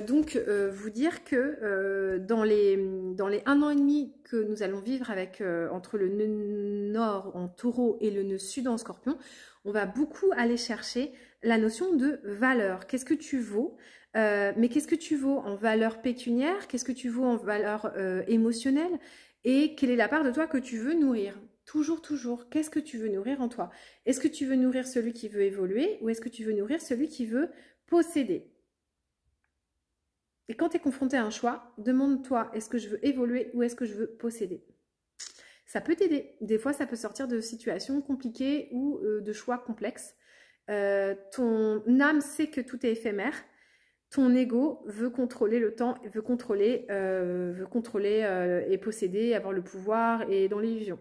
Vous dire que dans les 1 an et demi que nous allons vivre avec entre le nœud nord en taureau et le nœud sud en scorpion, on va beaucoup aller chercher la notion de valeur. Qu'est-ce que tu vaux? Mais qu'est-ce que tu vaux en valeur pécuniaire? Qu'est-ce que tu vaux en valeur émotionnelle? Et quelle est la part de toi que tu veux nourrir? Toujours, toujours. Qu'est-ce que tu veux nourrir en toi? Est-ce que tu veux nourrir celui qui veut évoluer ou est-ce que tu veux nourrir celui qui veut posséder? Et quand tu es confronté à un choix, demande-toi, est-ce que je veux évoluer ou est-ce que je veux posséder? Ça peut t'aider. Des fois, ça peut sortir de situations compliquées ou de choix complexes. Ton âme sait que tout est éphémère. Ton ego veut contrôler le temps, veut contrôler et posséder, avoir le pouvoir et dans l'illusion.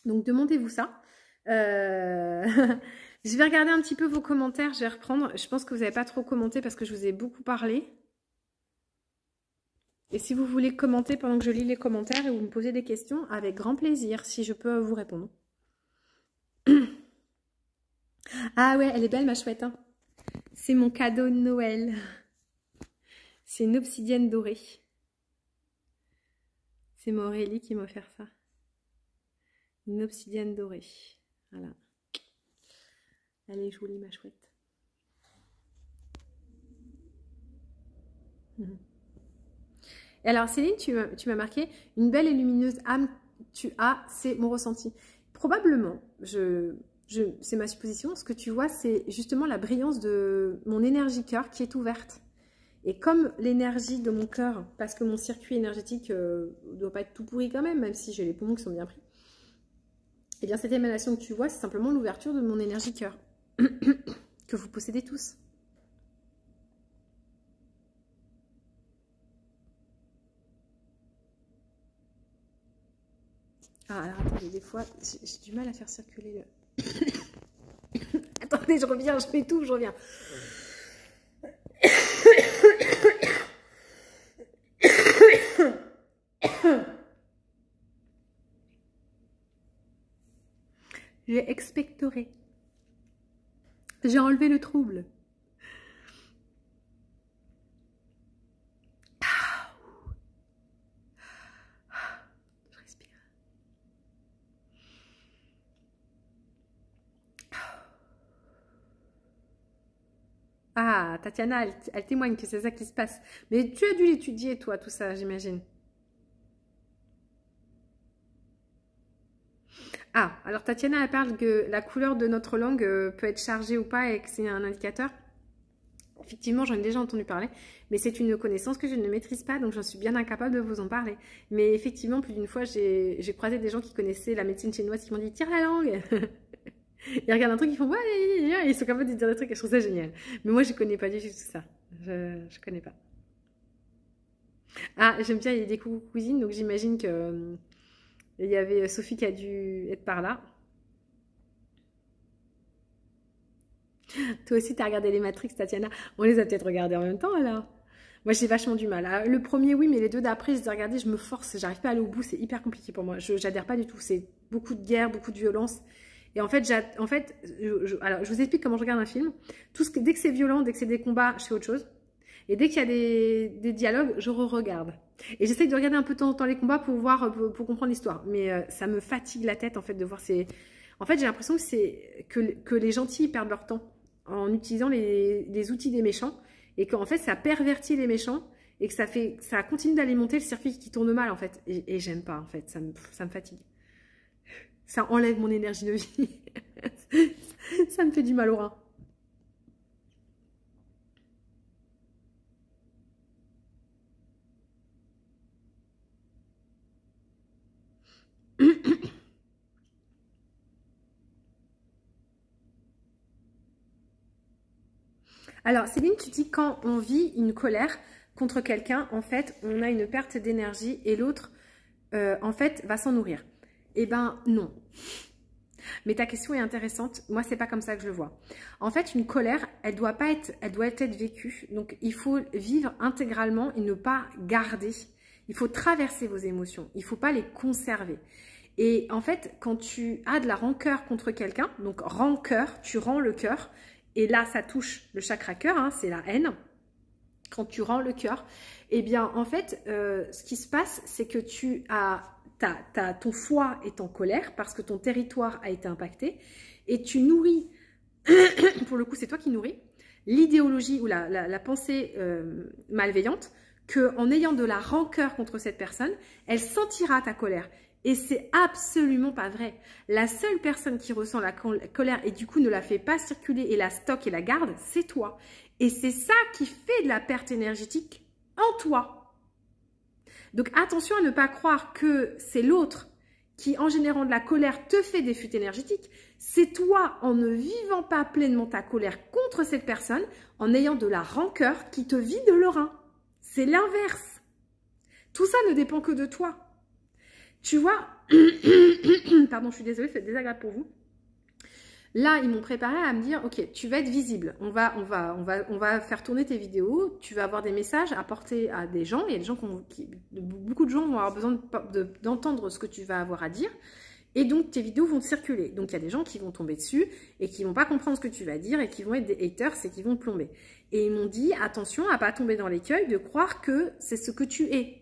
Donc, demandez-vous ça. Je vais regarder un petit peu vos commentaires, je vais reprendre. Je pense que vous n'avez pas trop commenté parce que je vous ai beaucoup parlé. Et si vous voulez commenter pendant que je lis les commentaires et vous me posez des questions, avec grand plaisir, si je peux vous répondre. Ah ouais, elle est belle ma chouette. Hein, c'est mon cadeau de Noël. C'est une obsidienne dorée. C'est Aurélie qui m'a offert ça. Une obsidienne dorée. Voilà. Elle est jolie ma chouette. Et alors Céline, tu m'as marqué une belle et lumineuse âme tu as, c'est mon ressenti. Probablement, c'est ma supposition, ce que tu vois, c'est justement la brillance de mon énergie cœur qui est ouverte. Et comme l'énergie de mon cœur, parce que mon circuit énergétique ne doit pas être tout pourri quand même si j'ai les poumons qui sont bien pris, et bien cette émanation que tu vois, c'est simplement l'ouverture de mon énergie cœur, que vous possédez tous. Ah, alors attendez, des fois, j'ai du mal à faire circuler le... Attendez, je reviens, je m'étouffe, je reviens. J'ai expectoré. J'ai enlevé le trouble. Je respire. Ah, Tatiana, elle témoigne que c'est ça qui se passe. Mais tu as dû l'étudier, toi, tout ça, j'imagine. Ah, alors Tatiana, elle parle que la couleur de notre langue peut être chargée ou pas et que c'est un indicateur. Effectivement, j'en ai déjà entendu parler, mais c'est une connaissance que je ne maîtrise pas, donc j'en suis bien incapable de vous en parler. Mais effectivement, plus d'une fois, j'ai croisé des gens qui connaissaient la médecine chinoise qui m'ont dit « tire la langue !» Ils regardent un truc, ils font « ouais !» Ils sont capables de dire des trucs et je trouve ça génial. Mais moi, je ne connais pas du tout ça. Je ne connais pas. Ah, j'aime bien, il y a des coucou cousines, donc j'imagine que... il y avait Sophie qui a dû être par là. Toi aussi, tu as regardé les Matrix, Tatiana. On les a peut-être regardés en même temps, alors. Moi, j'ai vachement du mal. Le premier, oui, mais les deux d'après, je les ai regardés, je me force. J'arrive pas à aller au bout, c'est hyper compliqué pour moi. Je n'adhère pas du tout. C'est beaucoup de guerre, beaucoup de violence. Et en fait, alors, je vous explique comment je regarde un film. Dès que c'est violent, dès que c'est des combats, je fais autre chose. Et dès qu'il y a des dialogues, je re-regarde. Et j'essaye de regarder un peu de temps en temps les combats pour voir, pour comprendre l'histoire. Mais ça me fatigue la tête, en fait, de voir ces... En fait, j'ai l'impression que les gentils perdent leur temps en utilisant les outils des méchants. Et qu'en fait, ça pervertit les méchants. Et que ça continue d'alimenter le circuit qui tourne mal, en fait. Et j'aime pas, en fait. Ça me fatigue. Ça enlève mon énergie de vie. Ça me fait du mal au rein. Alors, Céline, tu dis quand on vit une colère contre quelqu'un, en fait, on a une perte d'énergie et l'autre, en fait, va s'en nourrir. Eh ben, non. Mais ta question est intéressante. Moi, c'est pas comme ça que je le vois. En fait, une colère, elle doit être vécue. Donc, il faut vivre intégralement et ne pas garder. Il faut traverser vos émotions. Il faut pas les conserver. Et en fait, quand tu as de la rancœur contre quelqu'un, donc rancœur, tu rends le cœur. Et là, ça touche le chakra cœur, hein, c'est la haine. quand tu rends le cœur, eh bien, en fait, ce qui se passe, c'est que ton foie est en colère parce que ton territoire a été impacté et tu nourris, pour le coup, c'est toi qui nourris, l'idéologie ou la pensée malveillante qu'en ayant de la rancœur contre cette personne, elle sentira ta colère. Et c'est absolument pas vrai. La seule personne qui ressent la colère et du coup ne la fait pas circuler et la stocke et la garde, c'est toi. Et c'est ça qui fait de la perte énergétique en toi. Donc attention à ne pas croire que c'est l'autre qui, en générant de la colère, te fait des fuites énergétiques. C'est toi, en ne vivant pas pleinement ta colère contre cette personne, en ayant de la rancœur qui te vide le rein. C'est l'inverse. Tout ça ne dépend que de toi. Tu vois, pardon, je suis désolée, c'est désagréable pour vous. Là, ils m'ont préparé à me dire, ok, tu vas être visible. On va faire tourner tes vidéos. Tu vas avoir des messages à porter à des gens. Il y a des gens beaucoup de gens vont avoir besoin d'entendre ce que tu vas avoir à dire. Et donc, tes vidéos vont circuler. Donc, il y a des gens qui vont tomber dessus et qui vont pas comprendre ce que tu vas dire et qui vont être des haters et qui vont te plomber. Et ils m'ont dit, attention à pas tomber dans l'écueil de croire que c'est ce que tu es.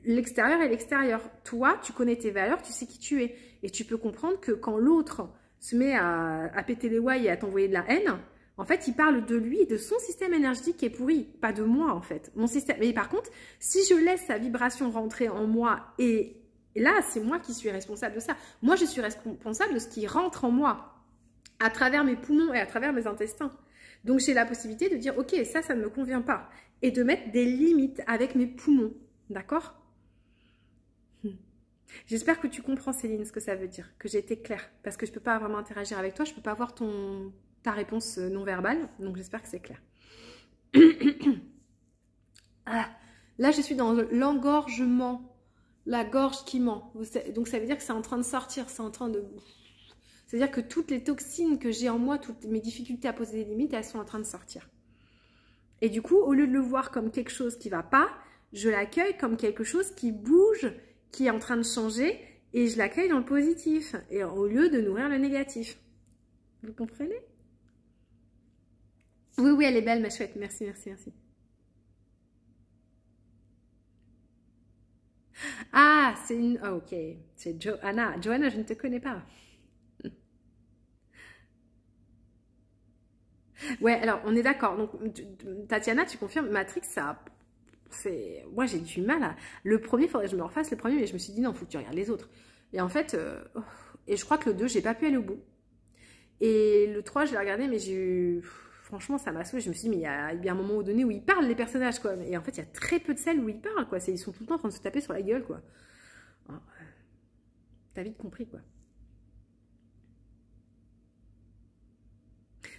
L'extérieur est l'extérieur. Toi, tu connais tes valeurs, tu sais qui tu es. Et tu peux comprendre que quand l'autre se met à péter les ouailles et à t'envoyer de la haine, en fait, il parle de lui et de son système énergétique qui est pourri, pas de moi, en fait. Mon système. Mais par contre, si je laisse sa vibration rentrer en moi et là, c'est moi qui suis responsable de ça. Moi, je suis responsable de ce qui rentre en moi à travers mes poumons et à travers mes intestins. Donc, j'ai la possibilité de dire, ok, ça ne me convient pas. Et de mettre des limites avec mes poumons. D'accord? J'espère que tu comprends, Céline, ce que ça veut dire, que j'ai été claire. Parce que je ne peux pas vraiment interagir avec toi, je ne peux pas avoir ta réponse non verbale. Donc, j'espère que c'est clair. Ah, là, je suis dans l'engorgement, la gorge qui ment. Donc, ça veut dire que c'est en train de sortir, c'est en train de... C'est-à-dire que toutes les toxines que j'ai en moi, toutes mes difficultés à poser des limites, elles sont en train de sortir. Et du coup, au lieu de le voir comme quelque chose qui ne va pas, je l'accueille comme quelque chose qui bouge, qui est en train de changer, et je l'accueille dans le positif, et au lieu de nourrir le négatif. Vous comprenez? Oui, oui, elle est belle, ma chouette. Merci, merci, merci. Ah, c'est une... Oh, ok, c'est Johanna. Johanna, je ne te connais pas. Ouais, alors, on est d'accord. Donc, Tatiana, tu confirmes, Matrix, ça... Moi, j'ai du mal à... Le premier, il faudrait que je me refasse le premier, mais je me suis dit, non, il faut que tu regardes les autres. Et en fait, et je crois que le 2, j'ai pas pu aller au bout. Et le 3, je l'ai regardé, mais j'ai eu... Franchement, ça m'a saoulée. Je me suis dit, mais il y a bien un moment donné où ils parlent, les personnages, quoi. Et en fait, il y a très peu de scènes où ils parlent, quoi. Ils sont tout le temps en train de se taper sur la gueule, quoi. T'as vite compris, quoi.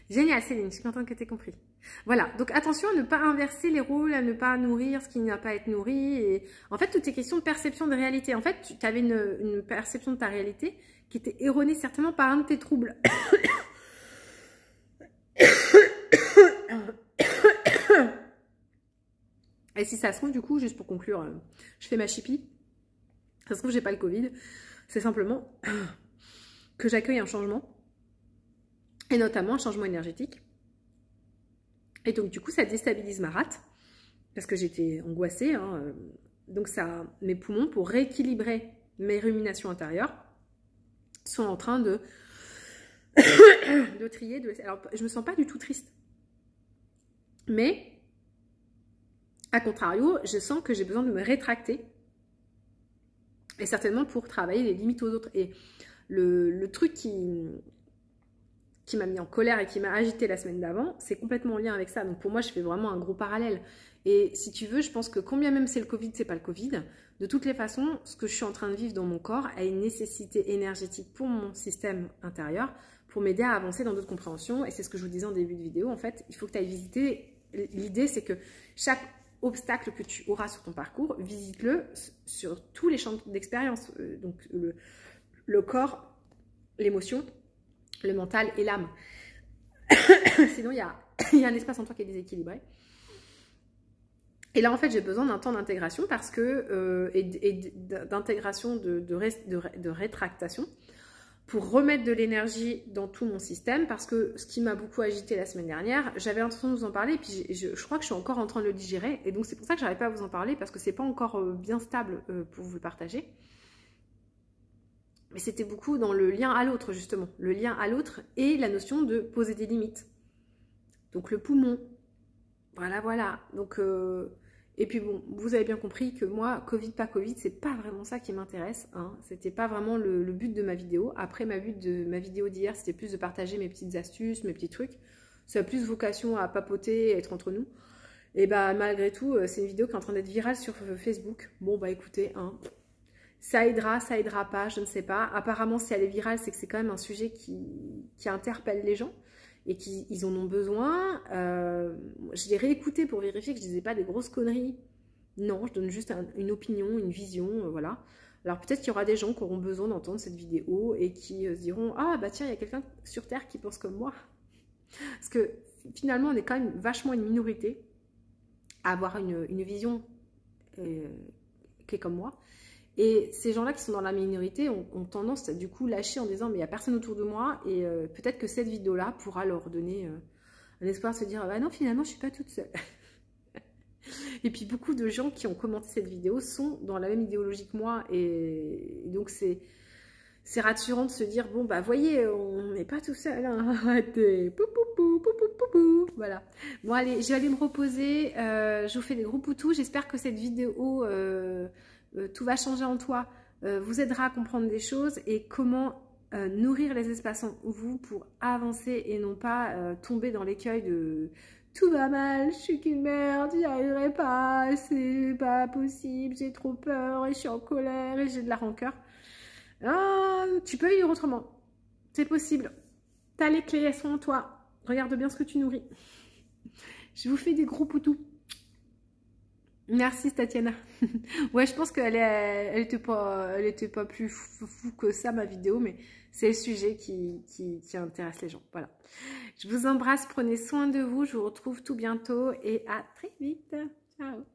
Génial, Céline, je suis contente que tu aies compris. Voilà, donc attention à ne pas inverser les rôles, à ne pas nourrir ce qui n'a pas à être nourri. Et... En fait, tout est question de perception de réalité. En fait, tu avais une perception de ta réalité qui était erronée certainement par un de tes troubles. Et si ça se trouve, du coup, juste pour conclure, je fais ma chipie. Ça se trouve, j'ai pas le Covid. C'est simplement que j'accueille un changement. Et notamment un changement énergétique. Et donc, du coup, ça déstabilise ma rate. Parce que j'étais angoissée. Hein, donc, mes poumons, pour rééquilibrer mes ruminations intérieures, sont en train de trier. Alors, je me sens pas du tout triste. Mais, à contrario, je sens que j'ai besoin de me rétracter. Et certainement pour travailler les limites aux autres. Et le truc qui m'a mis en colère et qui m'a agité la semaine d'avant, c'est complètement en lien avec ça. Donc pour moi, je fais vraiment un gros parallèle. Et si tu veux, je pense que combien même c'est le Covid, c'est pas le Covid, de toutes les façons, ce que je suis en train de vivre dans mon corps a une nécessité énergétique pour mon système intérieur, pour m'aider à avancer dans d'autres compréhensions. Et c'est ce que je vous disais en début de vidéo. En fait, il faut que tu ailles visiter. L'idée, c'est que chaque obstacle que tu auras sur ton parcours, visite-le sur tous les champs d'expérience. Donc le corps, l'émotion, le mental et l'âme. Sinon, il y a un espace en toi qui est déséquilibré. Et là, en fait, j'ai besoin d'un temps d'intégration parce que, et d'intégration, de rétractation, pour remettre de l'énergie dans tout mon système, parce que ce qui m'a beaucoup agité la semaine dernière, j'avais l'intention de vous en parler, puis je crois que je suis encore en train de le digérer, et donc c'est pour ça que j'arrive pas à vous en parler, parce que c'est pas encore bien stable pour vous le partager. Mais c'était beaucoup dans le lien à l'autre, justement, le lien à l'autre et la notion de poser des limites. Donc le poumon, voilà. Donc, et puis bon, vous avez bien compris que moi, Covid, pas Covid, c'est pas vraiment ça qui m'intéresse. Hein. C'était pas vraiment le but de ma vidéo. Après, ma vidéo d'hier, c'était plus de partager mes petites astuces, mes petits trucs. Ça a plus vocation à papoter, à être entre nous. Et bah malgré tout, c'est une vidéo qui est en train d'être virale sur Facebook. Bon bah écoutez, hein, ça aidera pas, je ne sais pas. Apparemment, si elle est virale, c'est que c'est quand même un sujet qui interpelle les gens et qu'ils en ont besoin. Je l'ai réécouté pour vérifier que je ne disais pas des grosses conneries. Non, je donne juste une opinion, une vision, voilà. Alors peut-être qu'il y aura des gens qui auront besoin d'entendre cette vidéo et qui se diront « Ah bah tiens, il y a quelqu'un sur Terre qui pense comme moi ». Parce que finalement, on est quand même vachement une minorité à avoir une vision qui est comme moi. Et ces gens-là qui sont dans la minorité ont tendance à du coup lâcher en disant mais il n'y a personne autour de moi et peut-être que cette vidéo-là pourra leur donner un espoir de se dire ah non finalement je ne suis pas toute seule. Et puis beaucoup de gens qui ont commenté cette vidéo sont dans la même idéologie que moi et donc c'est rassurant de se dire bon bah voyez on n'est pas tout seul hein. Voilà. Bon allez je vais aller me reposer, je vous fais des gros poutous, j'espère que cette vidéo tout va changer en toi, vous aidera à comprendre des choses et comment nourrir les espaces en vous pour avancer et non pas tomber dans l'écueil de tout va mal, je suis qu'une merde, j'y arriverai pas, c'est pas possible, j'ai trop peur et je suis en colère et j'ai de la rancœur. Ah, tu peux vivre autrement, c'est possible. T'as les clés, elles sont en toi. Regarde bien ce que tu nourris. Je vous fais des gros poutous. Merci Tatiana. Ouais, je pense elle était pas plus fou que ça ma vidéo, mais c'est le sujet qui intéresse les gens. Voilà. Je vous embrasse, prenez soin de vous, je vous retrouve tout bientôt et à très vite. Ciao.